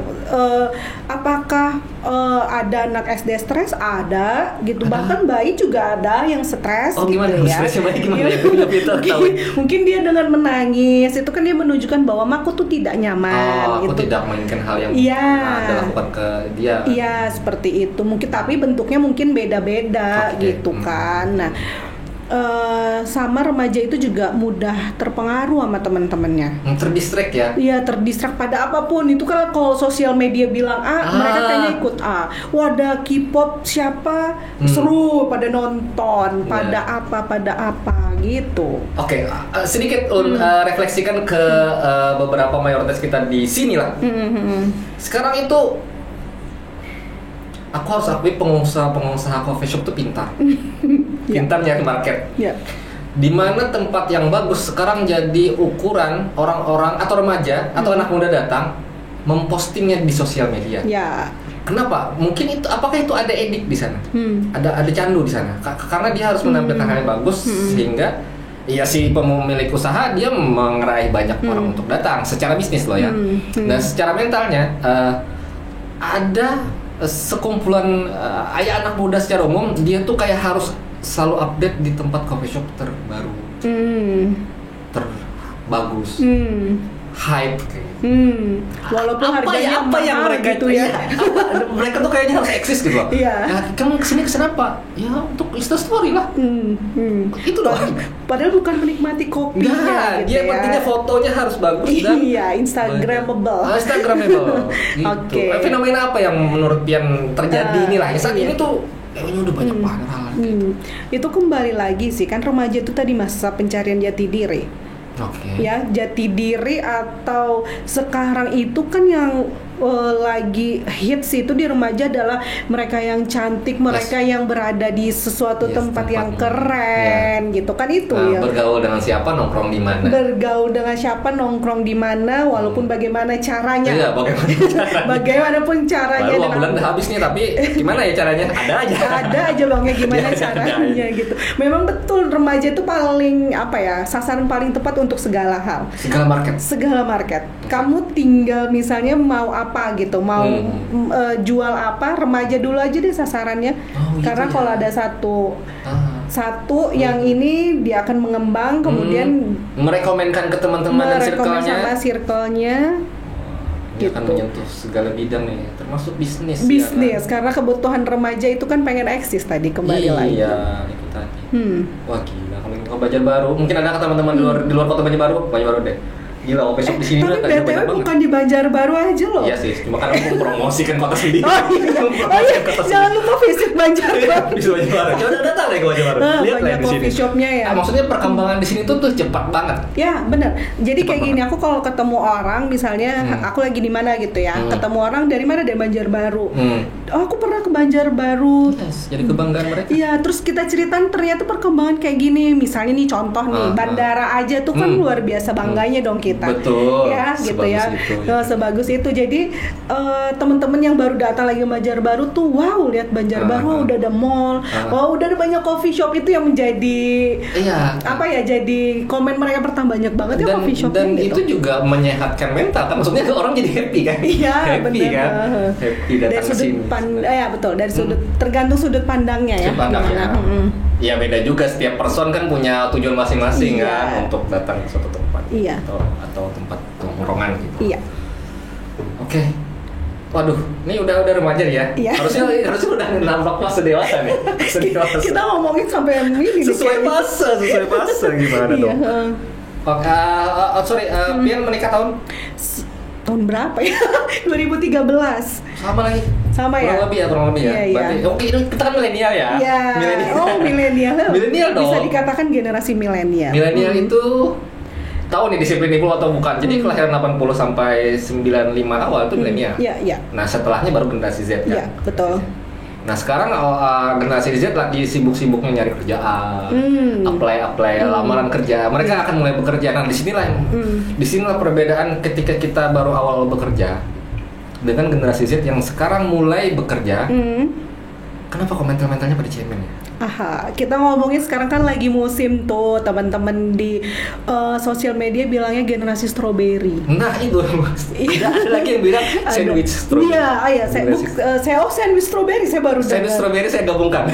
Apakah ada anak SD stres? Ada gitu. Bahkan bayi juga ada yang stres gitu ya. Stresnya bayi gimana? Mungkin dia dengan menangis itu kan dia menunjukkan bahwa aku tuh tidak nyaman aku gitu. tidak mainkan hal yang dilakukan ke dia. Iya, seperti itu. Mungkin tapi bentuknya mungkin beda-beda gitu kan. Nah, sama remaja itu juga mudah terpengaruh sama teman-temannya. Terdistract ya? Iya, terdistract pada apapun. Itu kan kalau sosial media bilang mereka kayaknya ikut Wadah K-pop siapa seru pada nonton, pada apa gitu. Oke, sedikit refleksikan ke beberapa mayoritas kita di sini lah. Sekarang itu aku harus akui pengusaha coffee shop tuh pintar. Pintar nyari market. Di mana tempat yang bagus sekarang jadi ukuran orang-orang atau remaja atau anak muda datang mempostingnya di sosial media. Kenapa? Mungkin itu apakah itu ada edik di sana? Ada candu di sana. Karena dia harus menampilkan hal yang bagus sehingga si pemilik usaha dia mengeraih banyak orang untuk datang secara bisnis loh ya. Dan secara mentalnya ada sekumpulan ayah anak muda secara umum dia tuh kayak harus selalu update di tempat coffee shop terbaru, terbagus, hype kayak. Walaupun harganya apa yang mereka gitu ya. Mereka tuh kayaknya harus eksis gitu loh. Kamu kesini kenapa? Ya untuk Insta story lah. Itu loh. Padahal bukan menikmati kopi gitu dia pentingnya fotonya harus bagus dan Instagramable. Gitu. Fenomena apa yang menurut Pian terjadi inilah ya saat ini tuh kayaknya udah banyak banget hal itu kembali lagi sih kan remaja itu tadi masa pencarian jati diri. Ya, jati diri atau sekarang itu kan yang lagi hits itu di remaja adalah mereka yang cantik, mereka yang berada di sesuatu tempat yang keren gitu kan itu ya. Bergaul dengan siapa, nongkrong di mana. Bergaul dengan siapa, nongkrong di mana, walaupun bagaimana caranya. Bagaimanapun caranya. Baru bulan udah habis nih, tapi gimana ya caranya? Ada aja bangnya gimana caranya gitu. Memang betul remaja itu paling sasaran paling tepat untuk segala hal. Segala market. Kamu tinggal misalnya mau apa gitu, mau jual apa, remaja dulu aja deh sasarannya. Karena kalau ada satu yang ini dia akan mengembang, kemudian merekomenkan ke teman-teman dan circle-nya. Dia akan menyentuh segala bidang nih, termasuk bisnis. Ya kan? Karena kebutuhan remaja itu kan pengen eksis tadi kembali lagi. Iya, itu tadi. Wah gila, kalau ke Banjarbaru, mungkin ada teman-teman di luar kota Banjarbaru deh. Gila, coffee shop di sini tapi BTW bukan di Banjarbaru aja loh. Iya sih, cuma kan aku mempromosikan kota sendiri. Jangan lupa visit Banjarbaru. Bisa Banjarbaru. Coba datang deh ke Banjarbaru. Lihat lah di sini. Coffee shopnya ya. Maksudnya perkembangan di sini tuh cepat banget. Ya, benar. Jadi kayak gini, aku kalau ketemu orang misalnya aku lagi di mana gitu ya. Ketemu orang dari mana? Dari Banjarbaru. Aku pernah ke Banjarbaru. Jadi kebanggaan mereka. Iya, terus kita ceritain ternyata perkembangan kayak gini. Misalnya nih contoh nih, bandara aja tuh kan luar biasa bangganya dong kita. kita. Betul. Ya, gitu ya. Itu, sebagus itu. Jadi teman-teman yang baru datang lagi ke Banjarbaru tuh, wow, lihat Banjarbaru udah ada mall, udah ada banyak coffee shop, itu yang menjadi jadi komen mereka pertama, banyak banget ya coffee shop. Dan gitu. Itu juga menyehatkan mental kan, maksudnya orang jadi happy kan. Iya, happy bener. kan. Happy datang dari sudut betul, dari sudut tergantung sudut pandangnya ya. Sudut pandangnya. Ya beda juga, setiap person kan punya tujuan masing-masing kan untuk datang ke suatu tempat atau tempat tongkrongan gitu. Iya. Oke. Waduh, ini udah remaja ya. Iya. Harusnya udah nampak masa dewasa nih. Kita ngomongin sampai yang ini sesuai fase gimana dong? Pian menikah tahun berapa ya? 2013. Sama ya? Kurang lebih ya. Berarti oke, kita kan milenial ya. Iya. Milenial. Milenial dong. Bisa dikatakan generasi milenial. Milenial itu tahu nih disiplin ibu atau bukan. Jadi kelahiran 80 sampai 95 awal itu milenial. Iya. Nah, setelahnya baru generasi Z kan. Iya, betul. Nah, sekarang generasi Z lagi sibuk-sibuknya nyari kerjaan, apply lamaran kerja. Mereka akan mulai bekerja. Nah, disinilah perbedaan ketika kita baru awal bekerja dengan generasi Z yang sekarang mulai bekerja. Kenapa mentalnya pada cemen ya? Kita ngomongin sekarang kan lagi musim tuh, teman-teman di sosial media bilangnya generasi strawberry. Nah itu, tidak ada lagi yang bilang sandwich strawberry. Iya, sandwich strawberry saya baru dengar. Sandwich strawberry saya gabungkan.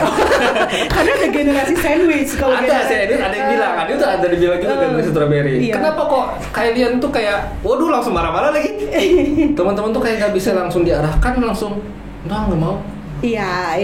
Karena ada generasi sandwich kalau ada yang bilang, ada dibilang juga generasi strawberry. Iya. Kenapa kok kalian tuh kayak, waduh langsung marah-marah lagi. Teman-teman tuh kayak nggak bisa langsung diarahkan, langsung, nggak mau. Iya.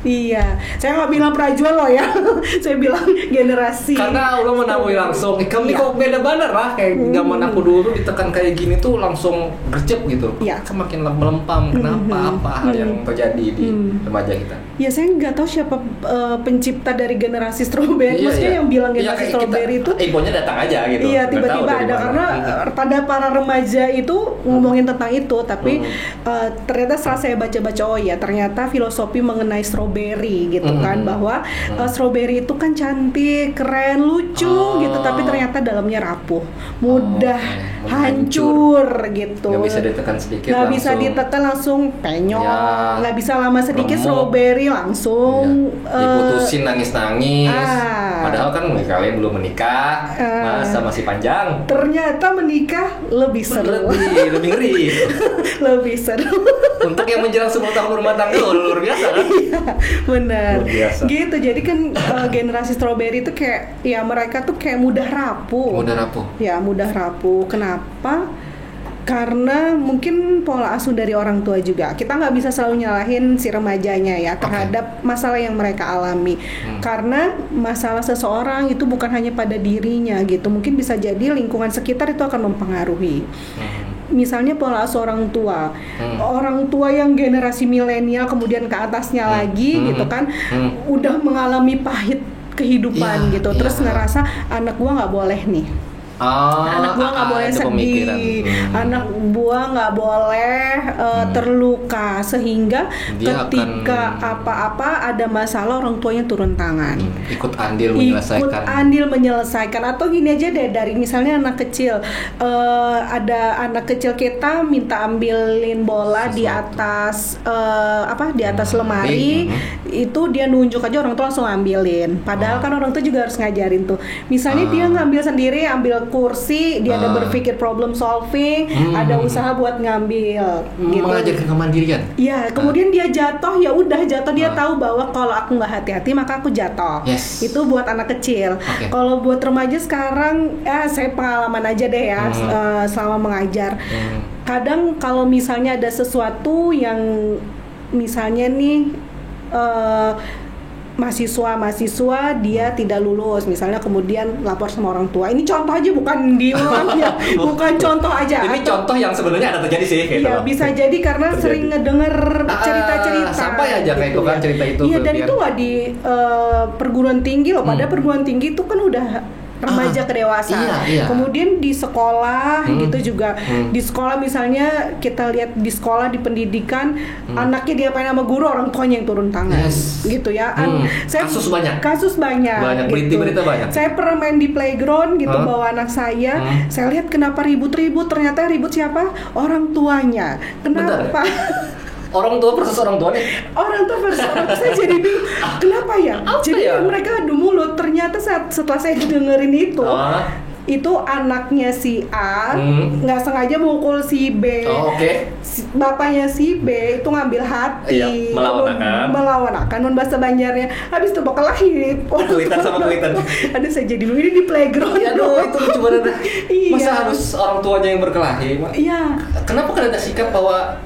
Iya. Saya nggak bilang perajuan loh ya. Saya bilang generasi. Karena Allah menamui langsung. Kamu kok beda banget lah. Kayak zaman aku dulu ditekan kayak gini tuh langsung gercep gitu. Iya. Semakin melempam. Kenapa? Apa hal yang terjadi di remaja kita? Ya saya nggak tahu siapa pencipta dari generasi strawberry. Maksudnya yang bilang generasi strawberry itu. Ibunya datang aja gitu. Iya, tiba-tiba ada karena pada para remaja itu ngomongin tentang itu. Tapi ternyata setelah saya baca-baca, ternyata filosofi mengenai strawberry gitu kan, bahwa strawberry itu kan cantik, keren, lucu gitu, tapi ternyata dalamnya rapuh, mudah hancur gitu. Nggak bisa ditekan sedikit nggak bisa ditekan langsung penyok, nggak bisa lama sedikit strawberry langsung diputusin nangis-nangis. Padahal kan kalian belum menikah, masa masih panjang. Ternyata menikah lebih seru, lebih ngeri. Lebih seru. Untuk yang menjelang 10 tahun rumah tangga luar biasa kan? Iya, benar. Luar biasa. Gitu, jadi kan generasi strawberry itu kayak, ya mereka tuh kayak mudah rapuh. Ya, mudah rapuh. Kenapa? Karena mungkin pola asuh dari orang tua juga. Kita nggak bisa selalu nyalahin si remajanya ya terhadap masalah yang mereka alami. Karena masalah seseorang itu bukan hanya pada dirinya gitu. Mungkin bisa jadi lingkungan sekitar itu akan mempengaruhi. Misalnya pola asuh orang tua yang generasi milenial kemudian ke atasnya lagi gitu kan, udah mengalami pahit kehidupan gitu, terus ngerasa anak gua nggak boleh nih. Anak gua nggak boleh sedih, anak gua nggak boleh terluka, sehingga dia ketika apa-apa ada masalah orang tuanya turun tangan, ikut andil menyelesaikan. Atau gini aja deh, dari misalnya anak kecil, ada anak kecil kita minta ambilin bola di atas di atas lemari, itu dia nunjuk aja orang tua langsung ambilin, padahal kan orang tua juga harus ngajarin tuh. Misalnya dia ngambil sendiri, ambil kursi, dia ada berpikir problem solving, ada usaha buat ngambil gitu. Mengajarkan kemandirian. Iya, kemudian dia jatuh, ya udah jatuh, dia tahu bahwa kalau aku nggak hati-hati maka aku jatuh. Itu buat anak kecil. Kalau buat remaja sekarang, saya pengalaman aja deh ya, selama mengajar. Kadang kalau misalnya ada sesuatu yang misalnya nih mahasiswa dia tidak lulus misalnya, kemudian lapor sama orang tua. Ini contoh aja, bukan diulang ya, bukan contoh aja. Ini contoh yang sebenarnya ada terjadi sih. Iya, bisa jadi karena sering ngedenger cerita-cerita. Sampai aja kayak gitu kan cerita itu. Iya, dan itu nggak di perguruan tinggi loh. Padahal perguruan tinggi itu kan udah remaja ke dewasa. Kemudian di sekolah gitu juga. Di sekolah misalnya kita lihat di sekolah di pendidikan anaknya diapain sama guru, orang tuanya yang turun tangan. Gitu ya. Kasus banyak. Berita-berita banyak. Saya pernah main di playground gitu bawa anak saya lihat kenapa ribut-ribut, ternyata ribut siapa? Orang tuanya. Kenapa? Orang tua versus orang tua nih. Orang tua versus orang tua, saya jadi bingung. Kenapa ya? Jadi mereka adu mulut. Ternyata setelah saya dengerin itu anaknya si A nggak sengaja mukul si B. Bapaknya si B itu ngambil hati, melawan akan bahasa Banjarnya. Habis itu bakal lahir. Kuitan sama kuitan. Aduh, saya jadi bingung, ini di playground. Aduh, itu lucu banget. Masa harus orang tuanya yang berkelahi? Iya. Kenapa kan ada sikap bahwa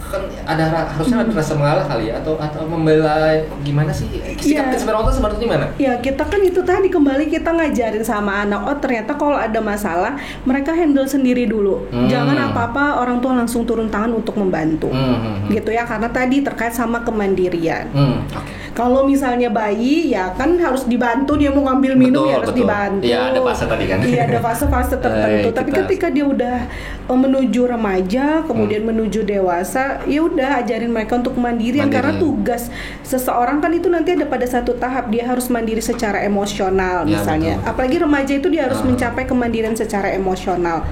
kan harusnya ada rasa mengalah kali ya, atau membela, gimana sih sikap sebenarnya orang tua seperti gimana? Ya kita kan itu tadi kembali kita ngajarin sama anak, ternyata kalau ada masalah mereka handle sendiri dulu, jangan apa-apa orang tua langsung turun tangan untuk membantu, gitu ya, karena tadi terkait sama kemandirian. Kalau misalnya bayi ya kan harus dibantu, dia mau ngambil minum ya harus dibantu. Iya, ada fase tadi kan. Iya, ada fase-fase tertentu. Tapi ketika dia udah menuju remaja, kemudian menuju dewasa, ya udah ajarin mereka untuk mandirian, karena tugas seseorang kan itu nanti ada pada satu tahap dia harus mandiri secara emosional misalnya. Apalagi remaja itu dia harus mencapai kemandirian secara emosional.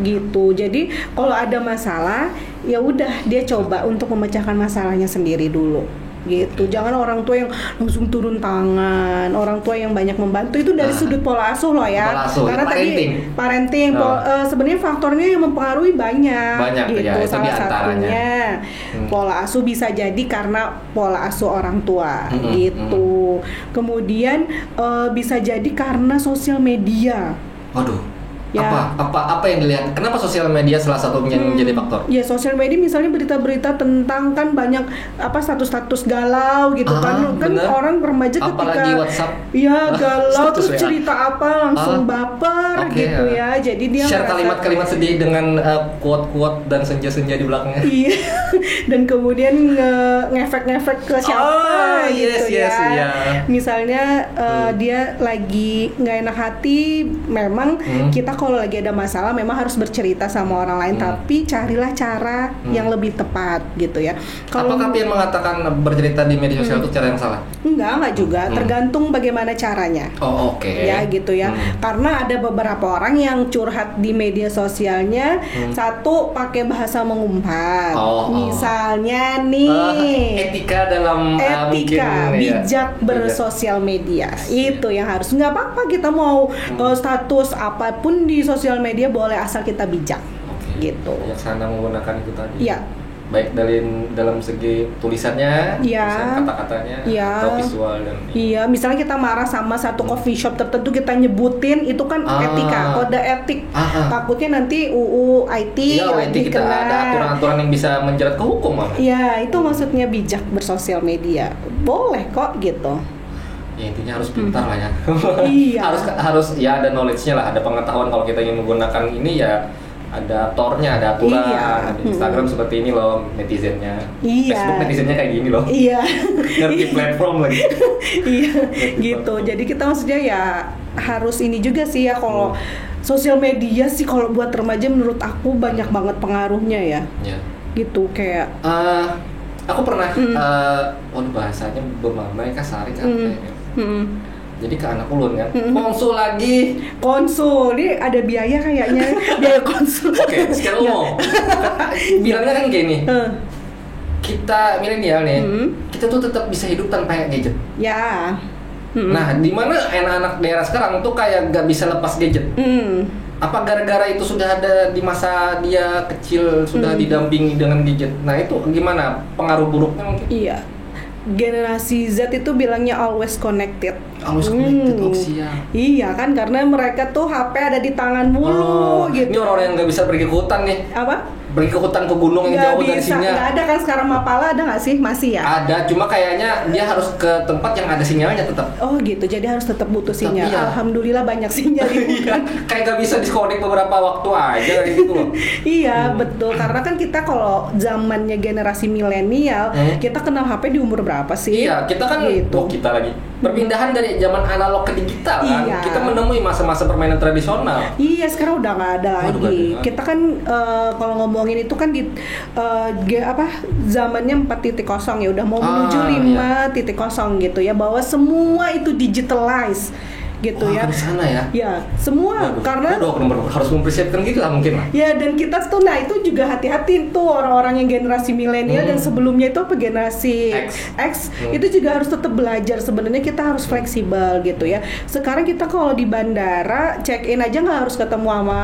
Gitu. Jadi kalau ada masalah, ya udah dia coba untuk memecahkan masalahnya sendiri dulu. Gitu. Jangan orang tua yang langsung turun tangan, orang tua yang banyak membantu, itu dari sudut pola asuh loh ya. Karena parenting sebenarnya faktornya yang mempengaruhi banyak gitu. Ya, salah satunya pola asuh bisa jadi karena pola asuh orang tua gitu. Kemudian bisa jadi karena sosial media. Waduh. Apa yang dilihat? Kenapa sosial media salah satunya yang menjadi faktor? Ya, sosial media misalnya berita-berita tentang kan banyak status-status galau gitu kan orang remaja ketika apalagi WhatsApp. Ya, galau terus cerita apa langsung baper gitu ya. Jadi dia share kalimat-kalimat sedih dengan quote-quote dan senja-senja di belakangnya. Iya. Dan kemudian ngefek-ngefek ke siapa gitu ya. Misalnya dia lagi nggak enak hati, memang kita kalau lagi ada masalah memang harus bercerita sama orang lain, tapi carilah cara yang lebih tepat gitu ya. Apakah yang mengatakan bercerita di media sosial itu cara yang salah? Enggak juga, tergantung bagaimana caranya. Ya gitu ya. Karena ada beberapa orang yang curhat di media sosialnya, satu pakai bahasa mengumpat. Misalnya nih, etika dalam bijak bersosial media. Itu yang harus. Nggak apa-apa kita mau status apapun di sosial media boleh, asal kita bijak. Gitu. Yang sana menggunakan itu tadi. Iya. Baik dalam segi tulisannya, kata-katanya, atau visual dan. Iya, misalnya kita marah sama satu coffee shop tertentu, kita nyebutin itu kan etika, kode etik. Takutnya nanti UU IT lagi kita kena. Ada aturan-aturan yang bisa menjerat ke hukum. Iya, itu maksudnya bijak bersosial media. Boleh kok gitu. Ya intinya harus pintar lah ya. Iya. harus ya ada knowledge-nya lah, ada pengetahuan kalau kita ingin menggunakan ini ya. Ada tornya, ada aturan. Di Instagram seperti ini loh netizennya. Facebook netizennya kayak gini loh. Ngerti platform lagi. Gitu. Jadi kita maksudnya ya harus ini juga sih ya, kalau sosial media sih kalau buat remaja menurut aku banyak banget pengaruhnya ya. Gitu kayak aku pernah bahasanya bermakna kasar kan. Jadi ke anak ulun kan, konsul, ini ada biaya kayaknya, biaya konsul. Sekarang umum, bilangnya kan gini, kita milenial nih, kita tuh tetap bisa hidup tanpa gadget. Ya. Nah, di mana anak-anak daerah sekarang tuh kayak gak bisa lepas gadget. Apa gara-gara itu sudah ada di masa dia kecil, sudah didampingi dengan gadget? Nah itu gimana pengaruh buruknya mungkin? Iya. Generasi Z itu bilangnya always connected. Iya kan, karena mereka tuh HP ada di tangan mulu gitu. Ini orang-orang yang nggak bisa pergi ke hutan nih. Apa? Pergi ke hutan, ke gunung yang jauh dari sini. Nggak ada kan sekarang Mapala, ada nggak sih? Masih ya? Ada, cuma kayaknya dia harus ke tempat yang ada sinyalnya tetap. Oh gitu, jadi harus tetap butuh sinyal. Iya. Alhamdulillah banyak sinyal. Kayak nggak bisa diskonik beberapa waktu aja kayak gitu loh. Iya betul, karena kan kita kalau zamannya generasi milenial, kita kenal HP di umur berapa sih? Iya, kita kan gitu. kita lagi perpindahan dari zaman analog ke digital kan. Iya. Kita menemui masa-masa permainan tradisional. Iya, sekarang udah nggak ada lagi. Kita kan kalau ngomongin itu kan di zamannya 4.0 ya, udah mau menuju 5.0 gitu ya, bahwa semua itu digitalize gitu ya. Ke sana ya. Ya, semua. Karena harus mempersiapkan gitu lah mungkin lah. Ya, dan kita tuh itu juga hati-hati tuh orang-orang yang generasi milenial dan sebelumnya itu generasi X itu juga harus tetap belajar. Sebenarnya kita harus fleksibel gitu ya. Sekarang kita kalau di bandara check in aja nggak harus ketemu sama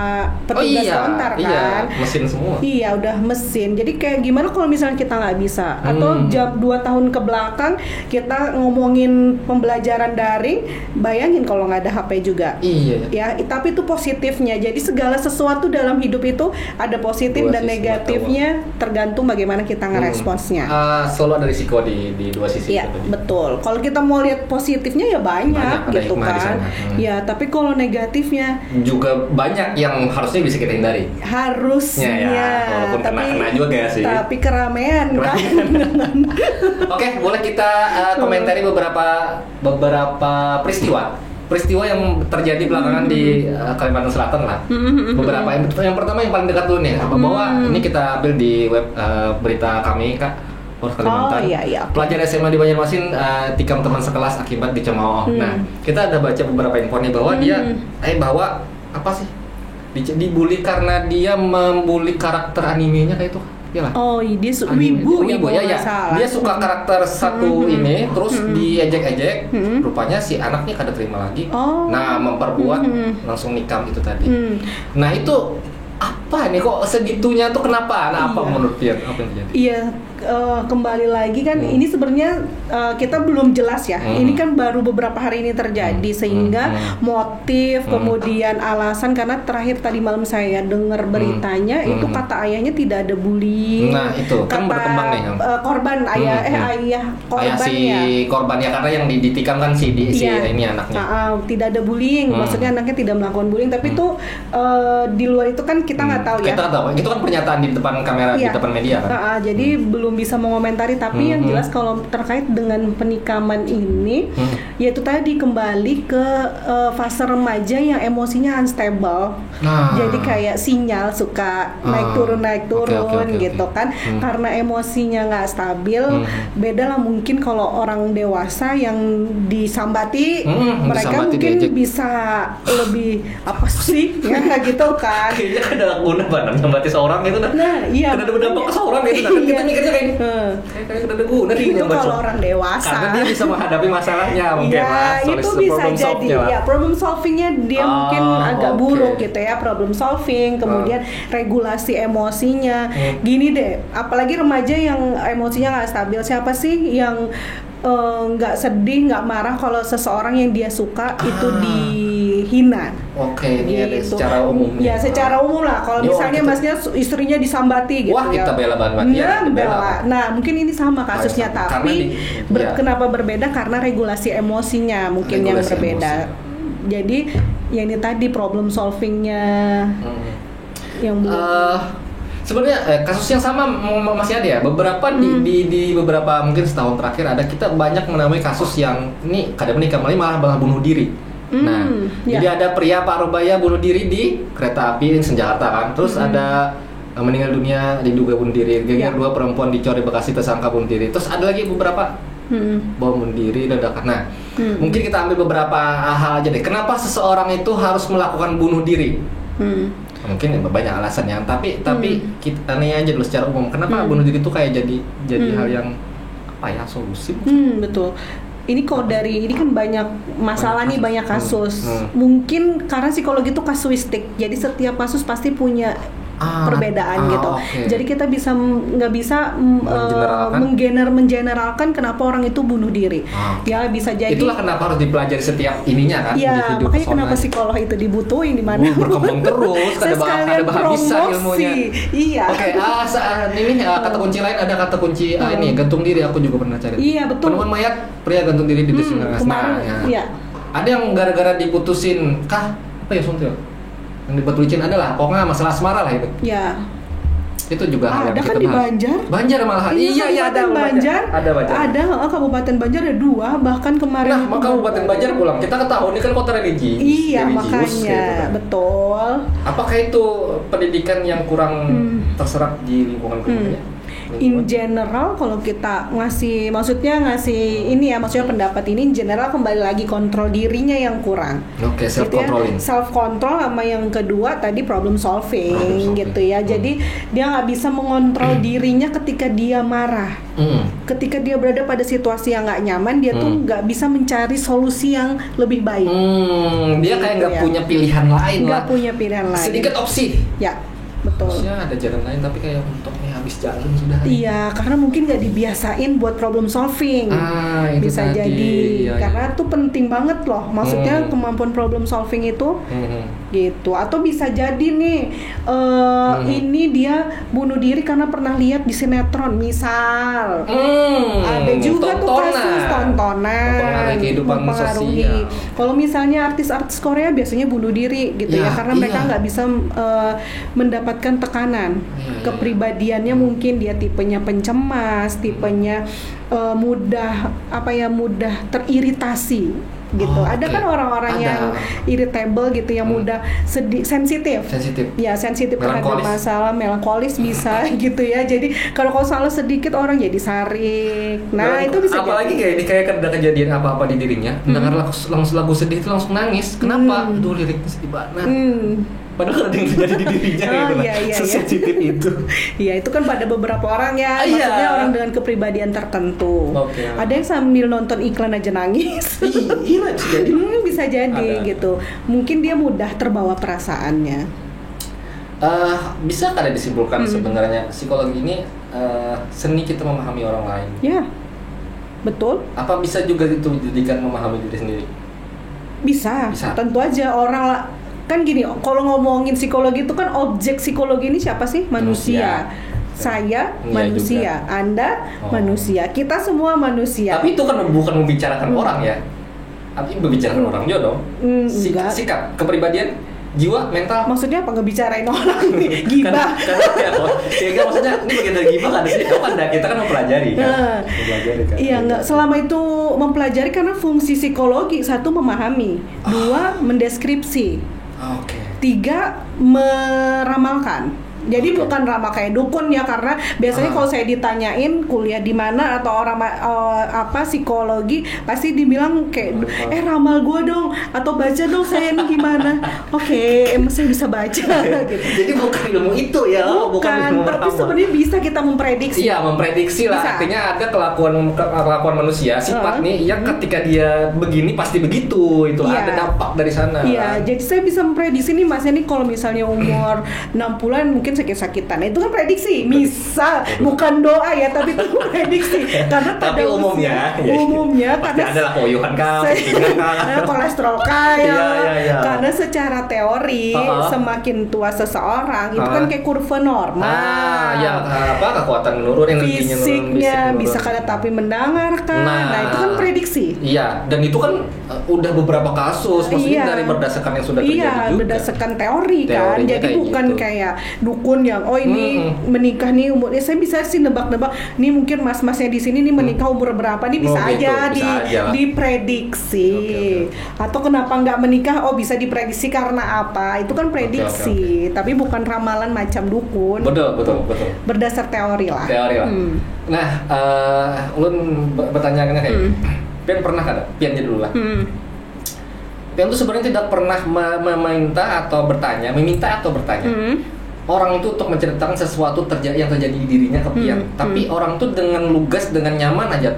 petugas counter kan. Iya, mesin semua. Iya, udah mesin. Jadi kayak gimana kalau misalnya kita nggak bisa atau jam 2 tahun ke belakang kita ngomongin pembelajaran daring, bayangin kalau nggak ada HP juga. Iya. Ya, tapi itu positifnya. Jadi segala sesuatu dalam hidup itu ada positif dan negatifnya, tergantung bagaimana kita ngeresponsnya. Selalu ada risiko di dua sisi. Iya, betul. Kalau kita mau lihat positifnya ya banyak gitu kan. Ya, tapi kalau negatifnya juga banyak yang harusnya bisa kita hindari. Harusnya. Ya, walaupun kena juga sih. Tapi keramaian kan. Oke, boleh kita komentari beberapa peristiwa yang terjadi belakangan di Kalimantan Selatan lah. Beberapa yang pertama yang paling dekat dulu nih, bahwa ini kita ambil di web berita kami Kak, Kalimantan. Iya. Pelajar SMA di Banjarmasin tikam teman sekelas akibat dicemooh. Nah, kita ada baca beberapa info nih bahwa dia bahwa apa sih? Dibully karena dia membuli karakter animenya kayak itu. Iyalah. Oh, dia wibu ya. Dia suka karakter satu ini, terus diejek-ejek. Rupanya si anaknya kada terima lagi. Nah, memperbuat langsung nikam itu tadi. Nah, itu apa nih kok segitunya tuh kenapa? Nah, apa menurut Pian? Apa yang terjadi? Iya, kembali lagi kan ini sebenarnya kita belum jelas ya. Ini kan baru beberapa hari ini terjadi sehingga motif kemudian alasan, karena terakhir tadi malam saya dengar beritanya itu kata ayahnya tidak ada bullying. Nah, itu kan berkembang nih. Korban ayah korban korban ya, karena yang ditikam kan si ini anaknya. Tidak ada bullying, maksudnya anaknya tidak melakukan bullying, tapi itu di luar itu kan kita nggak tahu ya. Kita nggak tahu. Itu kan pernyataan di depan kamera, di depan media kan. Jadi belum bisa mengomentari, tapi yang jelas kalau terkait dengan penikaman ini, yaitu tadi kembali ke fase remaja yang emosinya unstable. Jadi kayak sinyal suka naik turun gitu kan. Karena emosinya nggak stabil, beda lah mungkin kalau orang dewasa yang disambati, mereka mungkin bisa lebih apa sih ya gitu kan. Kayaknya kan ada guna banget nyambati seorang itu kan. Nah, iya. Kan ada berdampak ke seorang gitu kan. Kita mikirnya kayak kayak ada guna itu kalau orang dewasa. Karena dia bisa menghadapi masalahnya mungkin Mas. Itu bisa jadi ya problem solvingnya dia mungkin agak buruk gitu ya, problem solving, kemudian regulasi emosinya. Gini deh, apalagi remaja yang emosinya nggak stabil, siapa sih yang nggak sedih, nggak marah kalau seseorang yang dia suka itu dihina. Ini ada secara umum. Ya, secara umum lah. Kalau misalnya masnya istrinya disambati gitu. Wah, kita bela banget ya. Nah, mungkin ini sama kasusnya, tapi kenapa berbeda? Karena regulasi emosinya mungkin yang berbeda. Jadi, ya ini tadi problem solvingnya yang sebenarnya kasus yang sama masih ada ya. Beberapa di beberapa mungkin setahun terakhir ada, kita banyak menemui kasus yang ini kadang menikah malah bunuh diri. Jadi ada pria Parubaya bunuh diri di kereta api di Jakarta kan. Terus ada meninggal dunia diduga bunuh diri. Geger 2 perempuan di Core Bekasi tersangka bunuh diri. Terus ada lagi beberapa bom bunuh diri dadakan. Nah, mungkin kita ambil beberapa hal aja deh. Kenapa seseorang itu harus melakukan bunuh diri? Mungkin banyak alasannya, tapi kita tanya aja dulu secara umum, kenapa bunuh diri itu kayak jadi hal yang solusi? Betul. Ini kan banyak masalah nih, banyak kasus. Mungkin karena psikologi itu kasuistik, jadi setiap kasus pasti punya perbedaan gitu. Jadi kita nggak bisa mengeneralkan kenapa orang itu bunuh diri. Ya bisa jadi. Itulah kenapa harus dipelajari setiap ininya kan. Ya makanya kenapa psikolog itu dibutuhin di mana? Berkembang terus, ada habisnya ilmunya. Iya. Ini kata kunci lain, ada kata kunci ini gantung diri, aku juga pernah cari. Iya betul. Penemuan mayat pria gantung diri di desa Ngasna. Ada yang gara-gara diputusin apa ya Suntil? Yang dibuat licin adalah pokoknya masalah asmara lah itu. Ya. Itu juga hal yang ada kita kan di bahas. Banjar. Banjar malahan. Iya ada Banjar. Ada Banjar. Ada Kabupaten Banjar ada 2 bahkan kemarin. Nah, maka Kabupaten Banjar pulang. Kita ketahui ini kan kota religi. Iya, religius, makanya gitu kan. betul. Apakah itu pendidikan yang kurang terserap di lingkungan keluarga? In general kalau kita ngasih ini ya, maksudnya pendapat ini in general kembali lagi kontrol dirinya yang kurang. Oke, self controlling. Self control sama yang kedua tadi problem solving gitu ya. Jadi dia nggak bisa mengontrol dirinya ketika dia marah. Ketika dia berada pada situasi yang nggak nyaman, dia tuh nggak bisa mencari solusi yang lebih baik. Dia kayak nggak punya pilihan lain lah. Nggak punya pilihan lain. Sedikit opsi. Ya. Betul. Harusnya ada jalan lain tapi kayak untungnya habis jalan sudah. Iya, karena mungkin nggak dibiasain buat problem solving. Itu bisa tadi. jadi. Iya, karena tuh penting banget loh. Maksudnya kemampuan problem solving itu gitu. Atau bisa jadi nih ini dia bunuh diri karena pernah lihat di sinetron misal. Ada juga tuh kasus tontonan mempengaruhi. Kalau misalnya artis-artis Korea biasanya bunuh diri gitu ya karena mereka nggak bisa mendapatkan tekanan. Kepribadiannya mungkin dia tipenya pencemas, tipenya mudah teriritasi gitu. Ada kan orang-orang yang irritable gitu, yang mudah sensitif. Ya, sensitif terhadap masalah, melankolis bisa gitu ya. Jadi kalau salah sedikit orang jadi sarik. Nah, itu bisa apalagi kayak ada kejadian apa-apa di dirinya, dengar langsung lagu sedih itu langsung nangis. Kenapa? Aduh, liriknya sedih banget. Padahal ada yang terjadi di dirinya sesensitif itu. Iya, itu kan pada beberapa orang ya. Maksudnya orang dengan kepribadian tertentu. Ada yang sambil nonton iklan aja nangis. Iya, bisa jadi. Bisa jadi gitu. Mungkin dia mudah terbawa perasaannya. Bisa kada disimpulkan sebenarnya psikologi ini seni kita memahami orang lain. Ya, betul. Apa bisa juga itu dijadikan memahami diri sendiri? Bisa. Tentu aja orang kan gini, kalau ngomongin psikologi itu kan objek psikologi ini siapa sih? Manusia. Saya manusia, juga. Anda manusia, kita semua manusia. Tapi itu kan bukan membicarakan orang ya, tapi membicarakan orang juga dong. Sikap, kepribadian, jiwa, mental. Maksudnya apa ngebicarain orang nih? Gibah. Karena maksudnya ini bagian dari gibah kan sih. Kita kan mempelajari kan. Iya, enggak selama itu mempelajari karena fungsi psikologi, 1 memahami, 2 mendeskripsi. 3 meramalkan. Jadi bukan ramal kayak dukun ya, karena biasanya kalau saya ditanyain kuliah di mana atau orang psikologi pasti dibilang kayak ramal gua dong atau baca dong saya ini gimana. Emang saya bisa baca gitu. Jadi bukan ilmu itu ya. Bukan tapi sebenarnya bisa kita memprediksi. Iya, memprediksi lah. Bisa. Artinya ada kelakuan manusia sifat nih yang ketika dia begini pasti begitu. Itu ada dampak dari sana. Iya, jadi saya bisa memprediksi nih Mas ini kalau misalnya umur 60-an mungkin sakit-sakitan. Itu kan prediksi. Misal bukan doa ya, tapi itu prediksi. Karena tapi umumnya karena adalah koyuhan kolesterol kaya. Karena secara teori semakin tua seseorang itu kan kayak kurva normal. Kekuatan menurun, energinya fisiknya bisa kada tapi mendengarkan. Nah, itu kan prediksi. Iya, dan itu kan udah beberapa kasus maksudnya dari berdasarkan yang sudah terjadi juga. Berdasarkan teori kan. Jadi bukan gitu. Kayak dukun yang ini menikah nih umurnya, saya bisa sih nebak-nebak nih mungkin mas-masnya di sini nih menikah umur berapa nih bisa aja diprediksi. Atau kenapa nggak menikah? Bisa diprediksi karena apa? Itu kan prediksi, tapi bukan ramalan macam dukun. Betul. Berdasar teori lah. Nah, ulun bertanya kayak Pian pernah kada? Pian aja dulu lah. Pian tuh sebenarnya tidak pernah meminta atau bertanya, orang itu untuk menceritakan sesuatu yang terjadi di dirinya ke Pian. Tapi orang tuh dengan lugas, dengan nyaman aja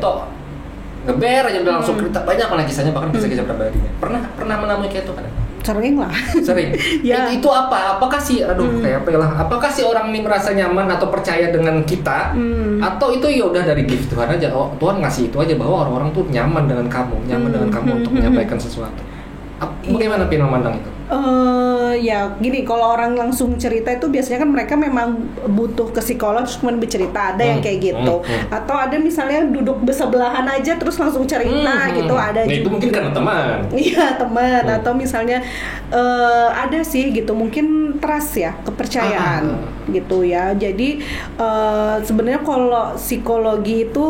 ngeber aja udah langsung cerita banyak mana kisahnya, bahkan kisah-kisah pribadinya. Pernah menemui kayak itu kan? Sering lah. Ya. Itu apa? Apakah sih kayak apa lah? Apakah sih orang ini merasa nyaman atau percaya dengan kita? Atau itu ya udah dari gift Tuhan aja. Tuhan ngasih itu aja bahwa orang-orang tuh nyaman dengan kamu untuk menyampaikan sesuatu. Bagaimana Pian memandang itu? Ya gini, kalau orang langsung cerita itu biasanya kan mereka memang butuh ke psikolog terus kemudian bercerita, ada yang kayak gitu. Atau ada misalnya duduk bersebelahan aja terus langsung cerita gitu, ada juga. Itu mungkin karena teman. Iya, teman. Atau misalnya ada sih gitu, mungkin trust ya, kepercayaan gitu ya. Jadi sebenarnya kalau psikologi itu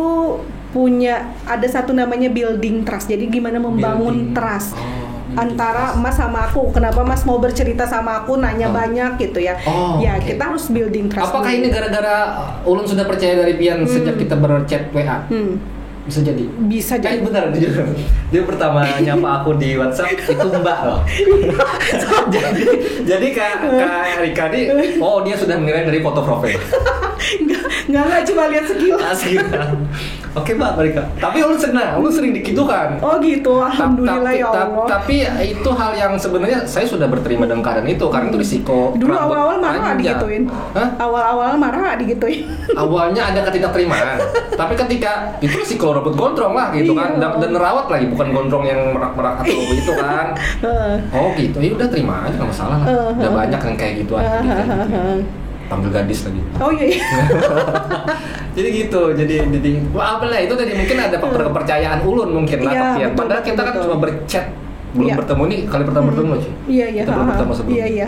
punya ada satu namanya building trust. Jadi gimana membangun trust antara Mas sama aku. Kenapa Mas mau bercerita sama aku, nanya banyak gitu ya. Ya kita harus building trust. Apakah ini gara-gara Ulun sudah percaya dari Pian sejak kita berchat WA? Bisa jadi. Bisa jadi. Benar, jujur. Dia pertama nyapa aku di WhatsApp itu Mbak loh. jadi Kak Rika nih, dia sudah menilai dari foto profil. Enggak cuma lihat sekilas. Oke Mbak Rika. Tapi Ulun senang, Ulun sering digitukan. Oh gitu, alhamdulillah ya Allah. Tapi itu hal yang sebenarnya saya sudah berterima dengan keadaan itu, karena itu risiko. Dulu awal-awal marah digituin. Awal-awal marah digituin. Awalnya ada ketidakterimaan, tapi ketika itu risiko rebut gondrong lah gitu kan, dan nerawat lagi, bukan gondrong yang merak-merak atau begitu kan. Gitu, ya udah terima aja, nggak masalah lah. Udah banyak yang kayak gitu aja. Panggil gadis lagi. Oh iya. Jadi gitu, jadi apalah itu tadi mungkin ada faktor kepercayaan Ulun mungkin lah, Pian. Padahal kita kan cuma berchat, belum bertemu nih, kali pertama bertemu aja. Iya. Kita belum bertemu sebelumnya. Iya.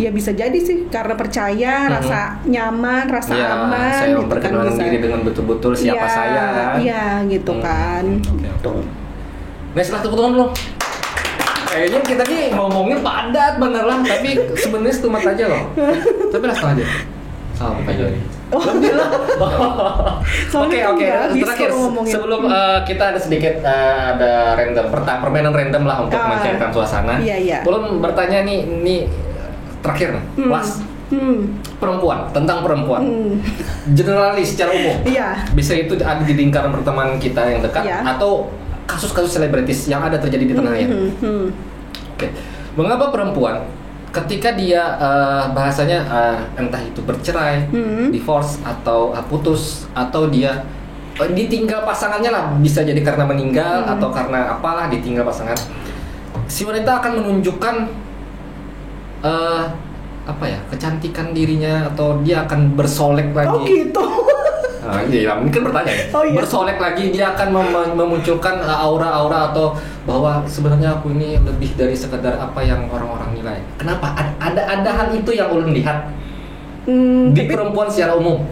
Ya bisa jadi sih karena percaya, rasa nyaman, rasa aman. Saya memperkenalkan diri dengan betul-betul siapa saya. Iya, gitu kan. Gitu. Nah, setelah tepuk tangan belum? Kayaknya kita nih ngomongin padat bener lah, tapi sebenarnya setumat aja loh. Tapi langsung aja. Sama aja nih. Lebih lah. Oke. Terakhir sebelum kita ada sedikit ada random permainan random lah untuk mencairkan suasana. Iya. Belum bertanya nih terakhir nih, last. Perempuan, tentang perempuan. Generalis secara umum. Iya. Bisa itu ada di lingkaran pertemanan kita yang dekat atau kasus-kasus selebritis yang ada terjadi di tanah air. Oke. Mengapa perempuan ketika dia bahasanya entah itu bercerai, divorce atau putus, atau dia ditinggal pasangannya lah, bisa jadi karena meninggal atau karena apalah ditinggal pasangan, si wanita akan menunjukkan kecantikan dirinya, atau dia akan bersolek lagi. Oh gitu. Iya, mungkin bertanya. Bersolek lagi, dia akan memunculkan aura-aura atau bahwa sebenarnya aku ini lebih dari sekedar apa yang orang-orang nilai. Kenapa? Ada hal itu yang ulun lihat di perempuan secara umum.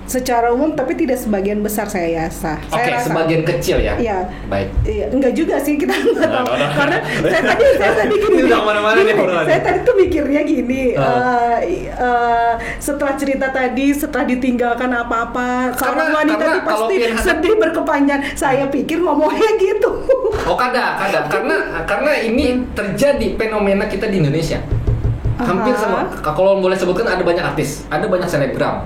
Secara umum, tapi tidak sebagian besar saya rasa. Oke, sebagian kecil ya. Iya. Baik. Iya, enggak juga sih, kita nggak tahu. Karena saya tadi gini. Udah kemana-mana nih. Saya tadi tuh mikirnya gini. Setelah cerita tadi, setelah ditinggalkan apa-apa, seorang wanita itu pasti sedih berkepanjangan. Saya pikir ngomongnya gitu. Karena ini terjadi fenomena kita di Indonesia. Hampir sama. Kalau boleh sebutkan, ada banyak artis, ada banyak selebgram.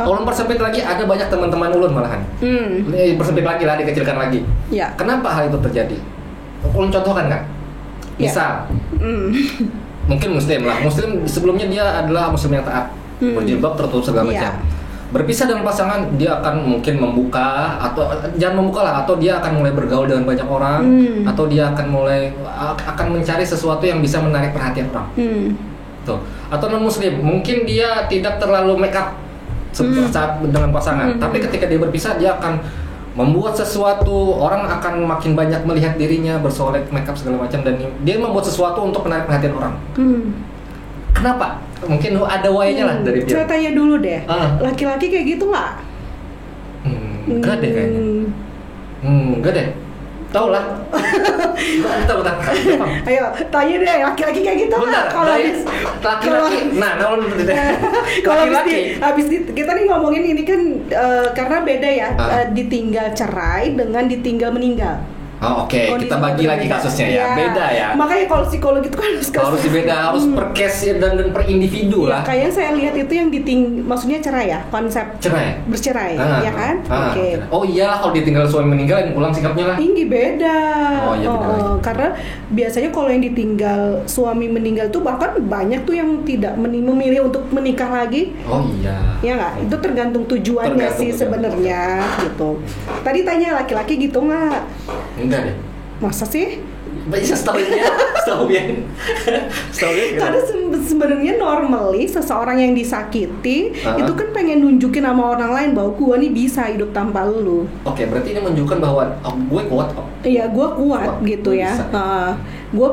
Ulun persempit lagi, ada banyak teman-teman ulun malahan. Persempit lagi lah, dikecilkan lagi. Ya. Kenapa hal itu terjadi? Ulun contohkan kan? Misal, mungkin Muslim lah. Muslim sebelumnya dia adalah Muslim yang taat, berjilbab, tertutup segala macam. Berpisah dengan pasangan, dia akan mungkin membuka atau jangan membuka lah, atau dia akan mulai bergaul dengan banyak orang, atau dia akan mencari sesuatu yang bisa menarik perhatian orang. Tuh. Atau non Muslim, mungkin dia tidak terlalu make up saat dengan pasangan, tapi ketika dia berpisah, dia akan membuat sesuatu, orang akan makin banyak melihat dirinya bersolek, make up segala macam, dan dia membuat sesuatu untuk menarik perhatian orang. Kenapa? Mungkin ada why-nya lah dari dia. Saya tanya dulu deh, laki-laki kayak gitu nggak? Enggak deh kayaknya. Enggak deh. Tahu lah. Bentar. Ayo, tanya deh, laki-laki kayak gitu nggak? Kalau laki-laki, kalau habis kita nih ngomongin ini kan karena beda ya, ditinggal cerai dengan ditinggal meninggal. Oh, oke. Kita bagi lagi kasusnya ya. Beda ya. Makanya kalau psikologi itu kan harus beda, harus per case dan per individu lah. Kayaknya saya lihat itu yang maksudnya cerai ya, konsep bercerai, ya kan? Oke. Oh iyalah, kalau ditinggal suami meninggal yang pulang sikapnya lah. Tinggi beda. Oh iya beda. Karena biasanya kalau yang ditinggal suami meninggal tuh bahkan banyak tuh yang tidak memilih untuk menikah lagi. Oh iya. Ya nggak? Itu tergantung tujuannya sih sebenarnya gitu. Tadi tanya laki-laki gitu nggak? Enggak deh. Masa sih? Bisa setahu bien. Karena sebenarnya normally seseorang yang disakiti itu kan pengen nunjukin sama orang lain bahwa gue nih bisa hidup tanpa lu. Oke, berarti ini menunjukkan bahwa gue kuat kok. Iya, gue kuat gitu ya. Gue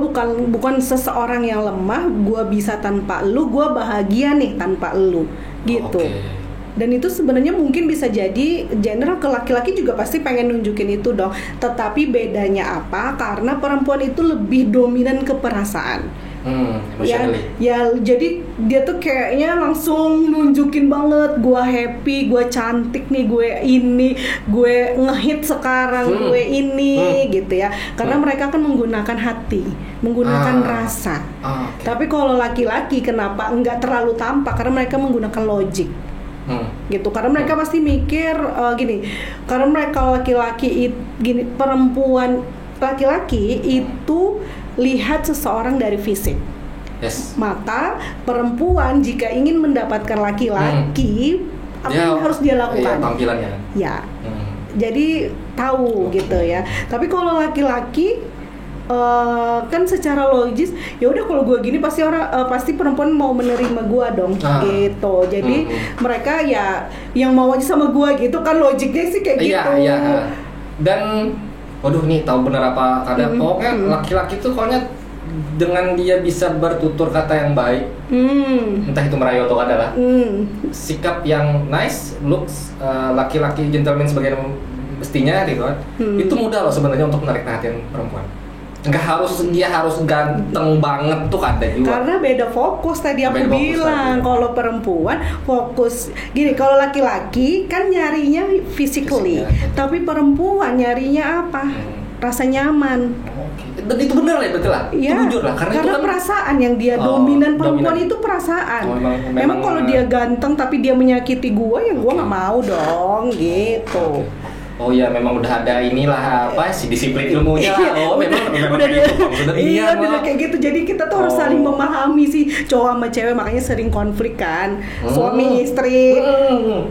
bukan seseorang yang lemah. Gue bisa tanpa lu. Gue bahagia nih tanpa lu gitu. Dan itu sebenarnya mungkin bisa jadi general ke laki-laki juga pasti pengen nunjukin itu dong. Tetapi bedanya apa? Karena perempuan itu lebih dominan ke perasaan. Ya, jadi dia tuh kayaknya langsung nunjukin banget, gue happy, gue cantik nih, gue ngehit sekarang, gue ini gitu ya. Karena mereka kan menggunakan hati, menggunakan rasa. Tapi kalau laki-laki kenapa nggak terlalu tampak? Karena mereka menggunakan logik. Gitu, karena mereka pasti mikir gini, karena mereka laki-laki perempuan laki-laki itu lihat seseorang dari fisik. Maka perempuan jika ingin mendapatkan laki-laki apa yang harus dia lakukan? Tampilannya. Ya. Jadi tahu gitu ya. Tapi kalau laki-laki kan secara logis ya udah kalau gue gini pasti perempuan mau menerima gue dong gitu. Jadi mereka ya yang mau aja sama gue gitu kan, logiknya sih kayak gitu. Iya. Dan waduh nih tahu bener apa kadang pokoknya laki-laki tuh pokoknya dengan dia bisa bertutur kata yang baik, entah itu merayu atau adalah sikap yang nice, looks laki-laki gentleman sebagai mestinya gitu kan. Itu mudah loh sebenarnya untuk menarik perhatian perempuan. Nggak harus ganteng banget tuh ada juga. Karena beda fokus tadi aku bilang. Kalau perempuan fokus gini, kalau laki-laki kan nyarinya physically, tapi perempuan nyarinya apa? Rasa nyaman. Dan itu benar lah, betul lah. Ya, itu jujur lah. Karena itu kan perasaan yang dia dominan perempuan itu perasaan. Memang kalau dia ganteng tapi dia menyakiti gua ya gua nggak mau dong gitu. Oh iya, memang udah ada inilah apa sih disiplin ilmunya lah. Udah kayak gitu. Jadi kita tuh harus saling memahami sih, cowok sama cewek, makanya sering konflik kan. Suami istri,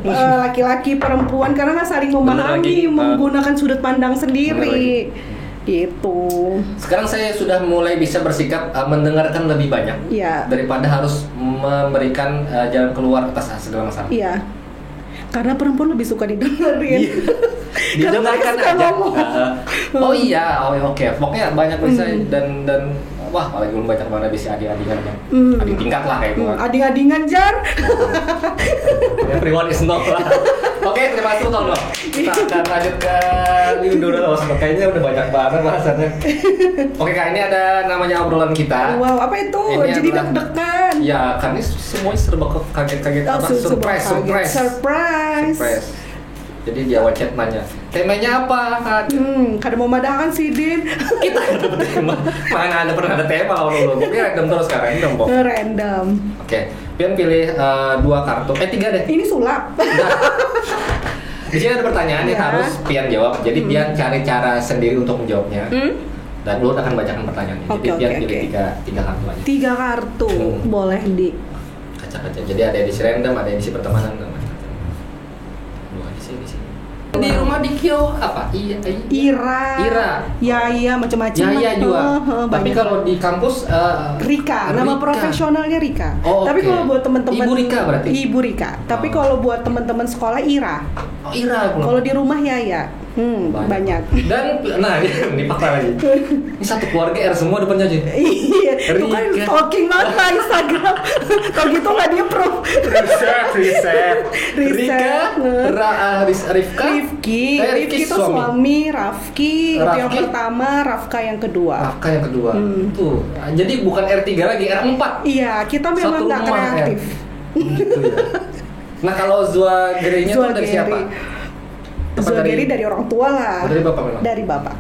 laki-laki perempuan, karena nggak saling memahami, menggunakan sudut pandang sendiri. Gitu. Sekarang saya sudah mulai bisa bersikap mendengarkan lebih banyak daripada harus memberikan jalan keluar atas segala masalah. Iya. Karena perempuan lebih suka didengerin. Didengarkan aja. Oke. Pokoknya banyak bisa dan wah, paling belum banyak banget bisa ading-adingan kan. Ading tingkat lah kayak gue. Ading-adingan Jar. Everyone is not lah. Oke, terima kasih Tono. Kita akan lanjut ke Windows. Kayaknya udah banyak banget bahasannya. Oke, Kak, ini ada namanya obrolan kita. Wow, apa itu? Ini jadi deg-degan. Ya, kan ini semuanya serba kaget-kaget apa? Surprise. Jadi dia WhatsApp nanya, temanya apa kan? Kada mau madahkan sih Din. Kita ada tema. Mana pernah ada tema kalau lu. Pokoknya random terus sekarang, random kok. Random. Oke. Pian pilih 2 kartu. 3 deh. Ini sulap. Di sini ada pertanyaan yang harus Pian jawab. Jadi Pian cari cara sendiri untuk menjawabnya. Dan lu akan bacakan pertanyaannya. Jadi Pian pilih 3 kartu aja. 3 kartu. Boleh di kaca-kaca. Jadi ada edisi random, ada edisi pertemanan, di rumah di Kyo apa? Ira. Ya macam-macam. Ya juga. Tapi kalau di kampus Rika. Nama profesionalnya Rika. Tapi kalau buat teman-teman Ibu Rika berarti. Ibu Rika. Tapi kalau buat teman-teman sekolah Ira. Ira. Kalau di rumah ya. Banyak. Dan ini fakta lagi. Ini satu keluarga R semua depannya aja. Iya. Itu kan stalking banget lah Instagram. Kalau gitu lah dia pro. Riset. Rifka. Rifki itu suami, Rafki itu yang pertama, Rafka yang kedua. Tuh. Jadi bukan R3 lagi, R4. Iya, kita memang nggak kreatif. Gitu ya. Nah, kalau Zua Gerinya tuh dari siapa? Zuageri dari orang tua lah. Dari bapak memang? Dari bapak.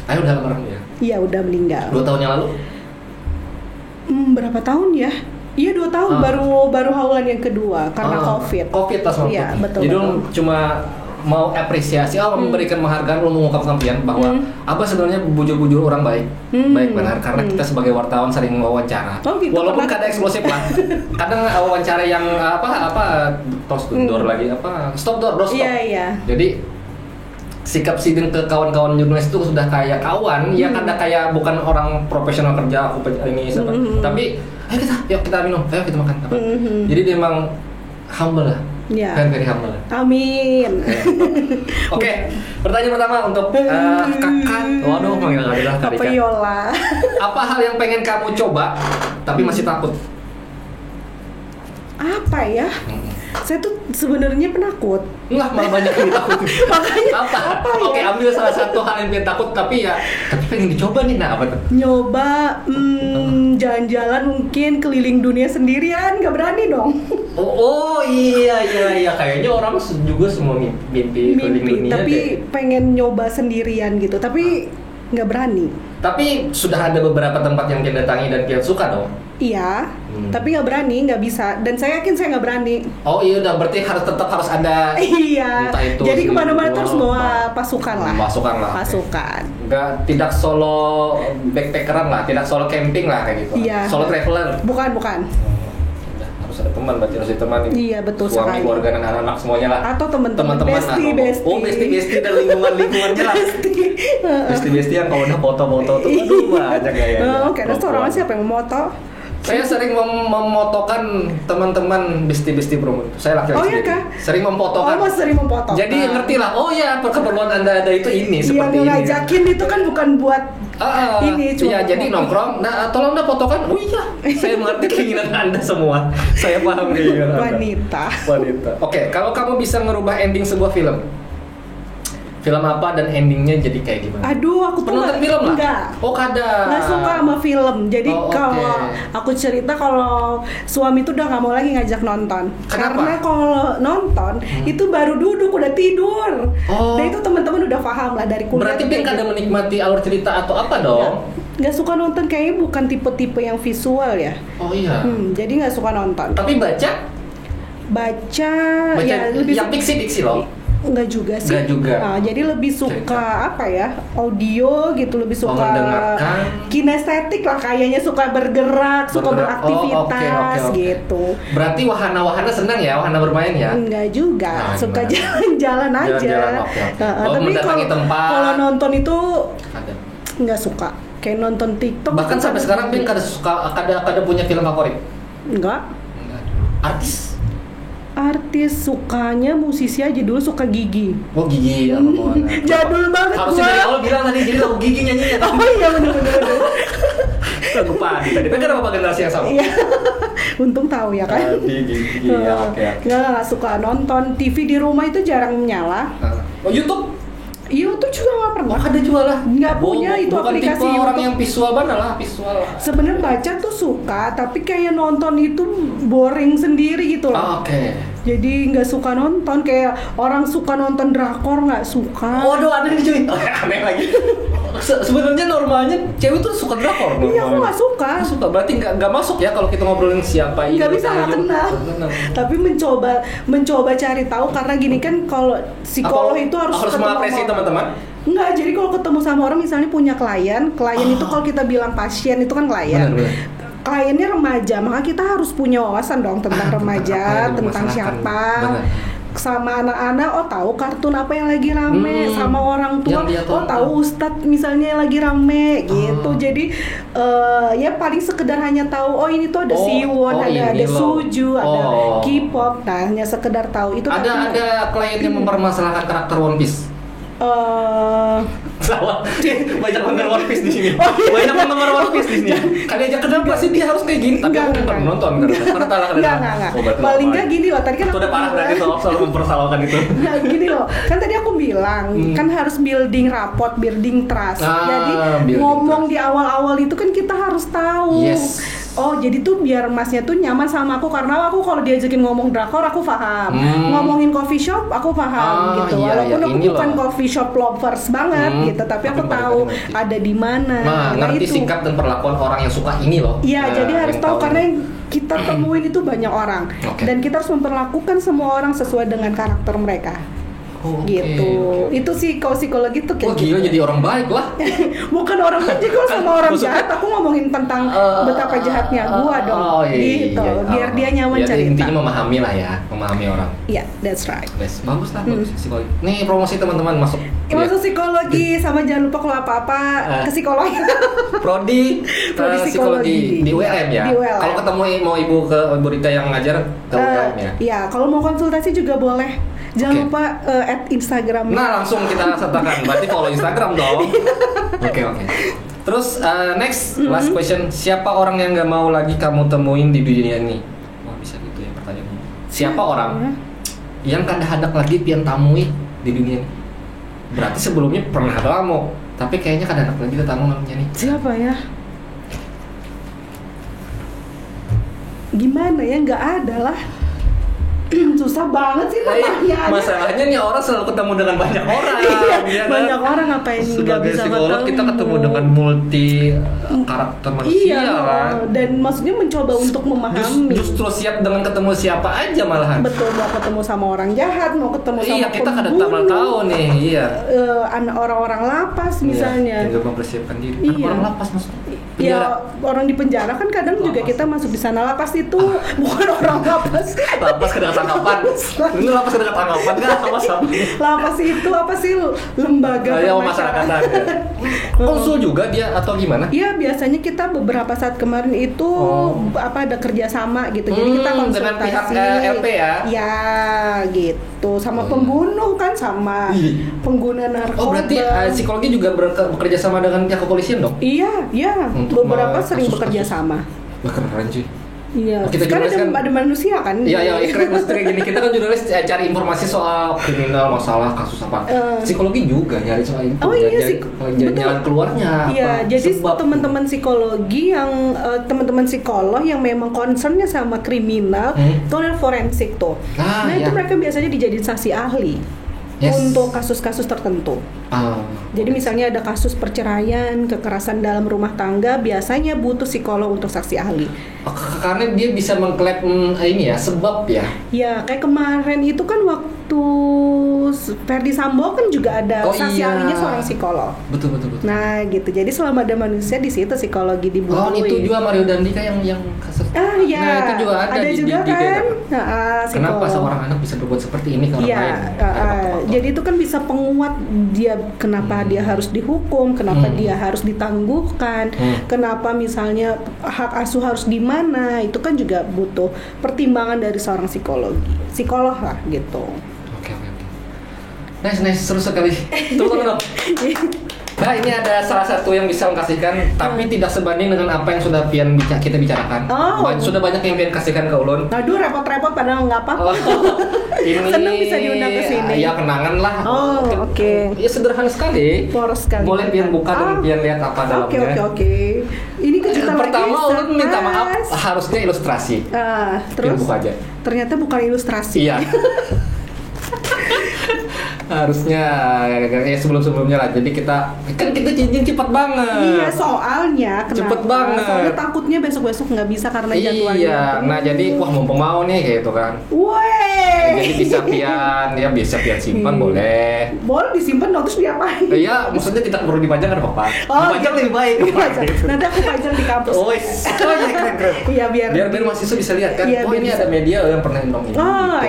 Ayo udah almarhum ya? Iya udah meninggal. 2 tahun yang lalu? Berapa tahun ya? Iya 2 tahun baru haulan yang kedua karena COVID. COVID pas waktu. Iya betul. Jadi lu cuma mau apresiasi, memberikan menghargaan, lu mengungkapkan Pian bahwa apa sebenarnya bujur-bujur orang baik, baik benar karena kita sebagai wartawan sering wawancara. Gitu, walaupun kadang eksplosif lah. Kadang wawancara yang stop door lagi doorstop. Iya. Jadi sikap Sidin ke kawan-kawan jurnalis itu sudah kayak kawan, ya kan kayak bukan orang profesional kerja aku ini siapa. Tapi ayo kita minum, ayo kita makan apa. Jadi dia emang humble lah. Ya. Kan very humble. Amin. Oke, pertanyaan pertama untuk Kakak. Waduh, manggil adalah Kak Rika. Yola. Apa hal yang pengen kamu coba tapi masih takut? Apa ya? Saya tuh sebenarnya penakut. Enggak, malah banyak yang ditakutin. Makanya apa ya? Oke, ambil salah satu hal yang pengen takut tapi pengen dicoba nih. Nah, apa tuh? Nyoba jalan-jalan mungkin keliling dunia sendirian, nggak berani dong. Oh iya kayaknya orang juga semua mimpi keliling dunia tapi deh. pengen nyoba sendirian gitu, tapi nggak berani. Tapi sudah ada beberapa tempat yang dia datangi dan dia suka dong. Iya, tapi nggak berani, nggak bisa. Dan saya yakin saya nggak berani. Oh iya, udah berarti tetap harus ada. Iya. Itu jadi kemana-mana terus bawa pasukan lah. Pasukan. Tidak solo backpackeran lah, tidak solo camping lah kayak gitu. Iya. Solo traveler. Bukan. Harus ada teman, berarti harus ditemani. Iya, betul sekali. Suami, keluarga, dan anak-anak semuanya lah. Atau teman-teman. Bestie. Oh, bestie dan lingkungannya lah. Bestie yang kalau udah foto-foto tuh, aduh banyak gayanya. Oke, terus orang siapa yang moto? Saya sering memotokan teman-teman bestie promo. Saya laki-laki. Oh iya kah? Sering memfotokan. Oh, sering memfotokan. Jadi ngerti lah. Oh ya, keperluan Anda ada itu ini seperti ini. Yang ngajakin itu kan bukan buat ini cuma. Iya, jadi nongkrong. Nah, tolong Anda fotokan. Oh iya, saya mengerti keinginan Anda semua. Saya paham keinginan Anda. Wanita. Oke, kalau kamu bisa ngerubah ending sebuah film apa dan endingnya jadi kayak gimana? Aduh, aku tuh penonton film lah? Enggak. Oh, kadang nggak suka sama film. Jadi kalau aku cerita, kalau suami tuh udah nggak mau lagi ngajak nonton. Kenapa? Karena kalau nonton itu baru duduk udah tidur. Dan itu teman-teman udah paham lah dari kuliah. Berarti dia kadang menikmati alur cerita atau apa dong? Nggak suka nonton, kayaknya bukan tipe-tipe yang visual ya. Oh iya. Jadi nggak suka nonton. Tapi baca ya lebih yang fiksi loh. Enggak juga sih. Enggak juga. Nah, jadi lebih suka apa ya? Audio gitu, lebih suka kinestetik lah kayaknya, suka bergerak, suka beraktivitas gitu. Berarti wahana-wahana senang ya, wahana bermain ya? Enggak juga, suka jalan-jalan aja. Tapi kalau nonton itu enggak suka. Kayak nonton TikTok. Bahkan sampai sekarang Pin kada punya film favorit? Enggak. Artis sukanya musisi aja, dulu suka Gigi. Oh, Gigi jadul banget. Harusnya dari awal bilang tadi, jadi lagu Gigi nyanyinya. Oh iya, bener. Lagu Padi tadi, kan kenapa generasi yang sama? Iya. Untung tahu ya kan. Gigi, ya oke. Nggak suka nonton TV di rumah, itu jarang nyala. Oh, YouTube juga nggak pernah. Ada juga lah. Nggak punya itu aplikasi YouTube. Orang YouTube. yang visual banget lah, visual. Sebenarnya baca tuh suka, tapi kayak nonton itu boring sendiri gitu loh. Oke. Jadi nggak suka nonton, kayak orang suka nonton drakor nggak suka. Waduh, aneh nih cuy. Aneh lagi. Sebenarnya normalnya cewek tuh suka drakor. Iya, aku nggak suka. Berarti nggak masuk ya kalau kita ngobrolin siapa ini. Nggak bisa, nggak kenal. Tapi mencoba cari tahu, karena gini kan, kalau psikolog itu harus mengapresiasi teman-teman. Enggak, jadi kalau ketemu sama orang, misalnya punya klien itu kalau kita bilang pasien itu kan klien. Benar. Kliennya remaja, maka kita harus punya wawasan dong tentang remaja, tentang siapa. Benar. Sama anak-anak, tahu kartun apa yang lagi rame. Sama orang tua, tahu ustadz misalnya yang lagi rame gitu. Jadi ya paling sekedar hanya tahu, ini tuh ada Siwon, ada Suju, ada K-pop. Nah, hanya sekedar tahu itu. Ada klien yang mempermasalahkan karakter One Piece. Salah. Banyak penggemar One Piece di sini. Banyak penggemar One Piece di sini. Kali aja kenapa sih dia harus kayak gini? Tapi aku bukan menonton karena talah kalian. Enggak. Paling enggak gini loh, tadi kan aku udah parah berarti tuh selalu mempersalahkan itu. Nah, gini loh. Kan tadi aku bilang, kan harus building rapport, building trust. Jadi ngomong di awal-awal itu kan kita harus tahu. Yes. Jadi tuh biar masnya tuh nyaman sama aku, karena aku kalau diajakin ngomong drakor aku paham, ngomongin coffee shop aku paham gitu. Walaupun aku bukan coffee shop lovers banget gitu, tapi aku tahu ada di mana. Ngerti sikap dan perlakuan orang yang suka ini loh. Iya, jadi harus tahu, karena yang kita temuin itu banyak orang, dan kita harus memperlakukan semua orang sesuai dengan karakter mereka. gitu. Itu sih kalau psikologi tuh kayak gila jadi orang baik lah. Bukan orang baik kalau sama orang jahat. Aku ngomongin tentang betapa jahatnya gua dong. Gitu. Biar dia nyaman cerita. Intinya memahami lah ya, memahami orang. Iya, that's right. Bagus lah, bagus psikologi. Nih promosi teman-teman masuk. Masuk psikologi sama jangan lupa kalau apa-apa ke psikologi. Prodi psikologi di ULM ya. Kalau ketemu mau ibu Rita yang ngajar ke ULM ya. Iya, kalau mau konsultasi juga boleh. Jangan lupa Instagram. Nah, langsung kita sertakan. Berarti follow Instagram dong. Oke. Terus next last question, siapa orang yang nggak mau lagi kamu temuin di dunia ini? Wah, bisa gitu ya pertanyaannya. Siapa orang yang kada hendak lagi pian tamui di dunia ini? Berarti sebelumnya pernah ada kamu, tapi kayaknya kada hendak lagi ketemu namanya nih. Siapa ya? Gimana ya? Nggak ada lah. Susah banget sih pertanyaannya. Masalahnya nih orang selalu ketemu dengan banyak orang. Iya, banyak orang ngapain nggak bisa psikolog kita ketemu dengan multi karakter manusia kan. Dan maksudnya mencoba untuk memahami. Justru siap dengan ketemu siapa aja malahan. Betul, mau ketemu sama orang jahat, mau ketemu sama iya, kita kadang tahu nih, iya. Orang-orang lapas misalnya. Tinggal mempersiapkan diri. Iya. Orang lapas maksudnya. Ya orang di penjara kan kadang lapas. Juga kita masuk di sana. Lapas itu bukan orang lapas. Lapas kena tanggapan. Ini lapas kena tanggapan nggak sama-sama. Lapas itu apa sih, lembaga masyarakatan. Konsul juga dia atau gimana? Iya, biasanya kita beberapa saat kemarin itu ada kerjasama gitu. Jadi kita konsultasi dengan pihak LP ya. Ya gitu, sama pembunuh kan, sama pengguna narkoba. Oh berarti psikologi juga bekerja sama dengan pihak kepolisian dong? Iya. Beberapa sering bekerja sama. Keren cuy. Iya, kan ada manusia kan? Iya, keren maksudnya gini. Kita kan jurnalis cari informasi soal kriminal, masalah, kasus apa. Psikologi juga nyari soal itu. Jalan keluarnya. Iya, jadi teman-teman psikologi teman-teman psikolog yang memang concernnya sama kriminal, itu adalah forensik tuh. Nah, itu mereka biasanya dijadiin saksi ahli. Untuk kasus-kasus tertentu. Jadi misalnya ada kasus perceraian, kekerasan dalam rumah tangga, biasanya butuh psikolog untuk saksi ahli. Karena dia bisa mengklaim ini ya, sebab ya. Ya, kayak kemarin itu kan waktu Ferdi Sambo kan juga ada saksi ahlinya seorang psikolog. Betul. Nah, gitu. Jadi selama ada manusia di situ psikologi dibutuhin. Itu juga Mario Dandika yang kasus. Iya. Nah, itu juga ada juga di kan. Kenapa seorang anak bisa berbuat seperti ini kalau lain? Jadi itu kan bisa penguat dia, kenapa dia harus dihukum, kenapa dia harus ditangguhkan, kenapa misalnya hak asuh harus di mana, itu kan juga butuh pertimbangan dari seorang psikolog lah gitu. Oke. Nice, seru sekali. Tunggu dong. Nah, ini ada salah satu yang bisa mengkasihkan, tapi tidak sebanding dengan apa yang sudah kita bicarakan. Sudah banyak yang Pian kasihkan ke Ulun. Aduh, repot-repot padahal nggak apa-apa. Ini senang bisa diundang ke sini. Ya, kenangan lah. Oke. Ya sederhana sekali. Poros sekali. Boleh Pian buka dan Pian lihat apa dalamnya. Oke. Ini kejutan pertama Ulun minta maaf, harusnya ilustrasi. Terus Pian buka aja. Ternyata bukan ilustrasi. Iya. Harusnya ya sebelumnya lah. Jadi kita cincin cepat banget. Iya, soalnya cepet banget. Soalnya takutnya besok nggak bisa karena jadwalnya. Iya, nah jadi mumpung mau nih gitu kan. Jadi bisa Pian simpan boleh. Boleh disimpan terus diapain? Iya, maksudnya tidak perlu dipajang kan apa-apa. Dipajang lebih baik. Nanti aku pajang di kampus. Keren. Iya, biar mahasiswa bisa lihat kan. Ini ada media yang pernah endong ini.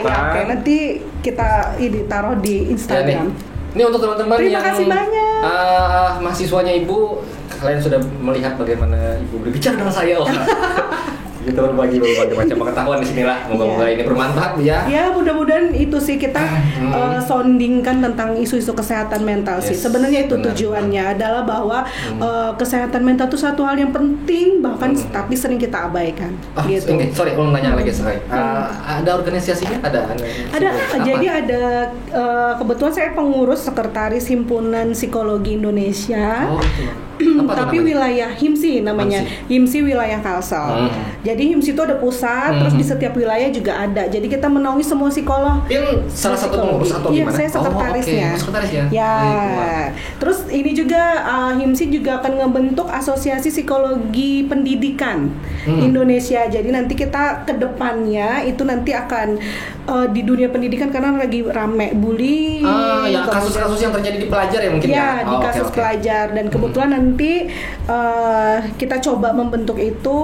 Oke, nanti kita taruh di Instagram. Ini untuk teman-teman Terima kasih banyak. Mahasiswanya Ibu, kalian sudah melihat bagaimana Ibu berbicara dengan saya. Kita berbagi macam pengetahuan di sinilah. Moga-moga ini bermanfaat ya. Ya, mudah-mudahan itu sih kita soundingkan tentang isu-isu kesehatan mental sih. Sebenarnya itu tujuannya adalah bahwa kesehatan mental itu satu hal yang penting, bahkan tapi sering kita abaikan. Gitu. Sorry, ulun nanya lagi sekali. Ada organisasinya? Ada. Jadi ada kebetulan saya pengurus sekretaris Himpunan Psikologi Indonesia. tapi wilayah HIMSI namanya. HIMSI wilayah Kalsel. Jadi HIMSI itu ada pusat, terus di setiap wilayah juga ada. Jadi kita menaungi semua psikolog. Yang salah satu pengurus atau iya, gimana? Saya sekretarisnya. Sekretaris ya. Ya. Terus ini juga HIMSI juga akan ngebentuk Asosiasi Psikologi Pendidikan Indonesia. Jadi nanti kita ke depannya itu nanti akan di dunia pendidikan karena lagi rame bully. Ya kasus-kasus yang terjadi di pelajar ya mungkin ya. Di kasus pelajar dan kebetulan nanti kita coba membentuk itu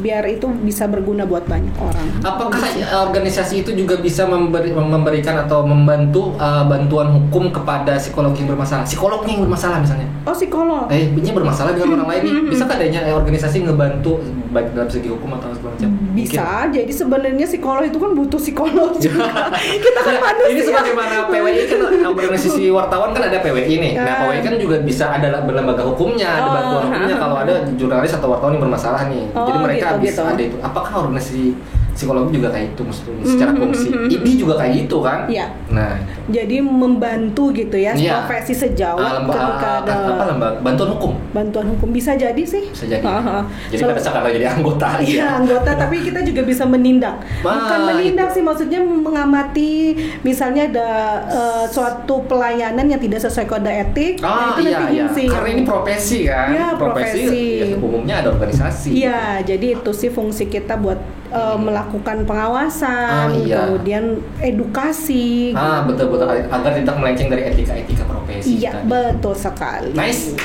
biar itu bisa berguna buat banyak orang. Apakah organisasi itu juga bisa memberikan atau membantu bantuan hukum kepada psikolog yang bermasalah? Psikolognya yang bermasalah misalnya. Oh, psikolog. Ini bermasalah dengan orang lain nih. Bisa adanya organisasi ngebantu baik dalam segi hukum atau segala macam? Bisa. Jadi sebenarnya psikolog itu kan butuh psikolog juga. Kita kan manusia. Ini sebagaimana PWI kan organisasi wartawan kan ada PWI nih. Nah, PWI kan juga bisa ada lembaga hukumnya, ada bantuan hukumnya kalau ada jurnalis atau wartawan yang bermasalah nih. Jadi mereka bisa ada itu. Apakah organisasi psikologi juga kayak itu maksudnya secara fungsi? IDI juga kayak itu kan? Iya. Nah, jadi membantu gitu ya, profesi sejawat ketika ada lembaga bantuan hukum. Bantuan hukum bisa jadi sih. Bisa jadi. Jadi pada saat jadi anggota aja. Iya, anggota tapi kita juga bisa menindak. Bukan menindak sih, maksudnya mengamati misalnya ada suatu pelayanan yang tidak sesuai kode etik. Itu nanti karena ini profesi kan. Ya, profesi. Ya, umumnya ada organisasi. Iya, jadi itu sih fungsi kita buat melakukan pengawasan, kemudian edukasi. Betul agar tidak melenceng dari etika profesi. Iya, betul sekali. Nice.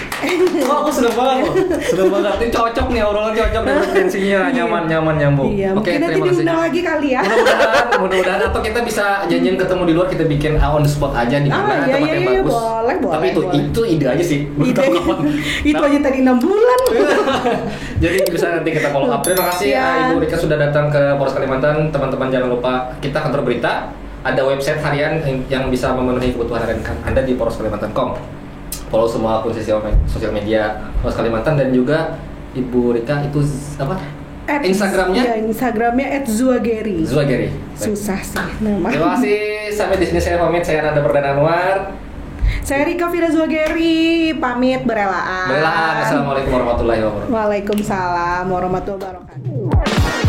Aku seneng banget loh. Seneng banget. Ini cocok nih, obrolan cocok dan frekuensinya nyaman nyambung. Iya, oke, terima kasih. Diundang lagi kali ya. Mudah-mudahan atau kita bisa janjian ketemu di luar, kita bikin on the spot aja di mana tempat yang bagus. Boleh. Tapi itu ide aja sih. Itu aja tadi 6 bulan. Jadi bisa nanti kita follow up. Terima kasih Ibu Rika sudah datang ke Polres Kalimantan. Teman-teman jangan lupa kita kantor berita, ada website harian yang bisa memenuhi kebutuhan harian Anda di poroskalimantan.com. Follow semua akun sosial media Polres Kalimantan dan juga Ibu Rika itu apa? Instagramnya? Ya, Instagramnya @zuageri. Zuageri. Susah sih nama. Terima kasih. Sampai di sini saya pamit. Saya Nanda Perdana Anwar. Saya Rika Fira Zuageri, pamit berelaan. Assalamualaikum warahmatullahi wabarakatuh. Waalaikumsalam warahmatullahi wabarakatuh.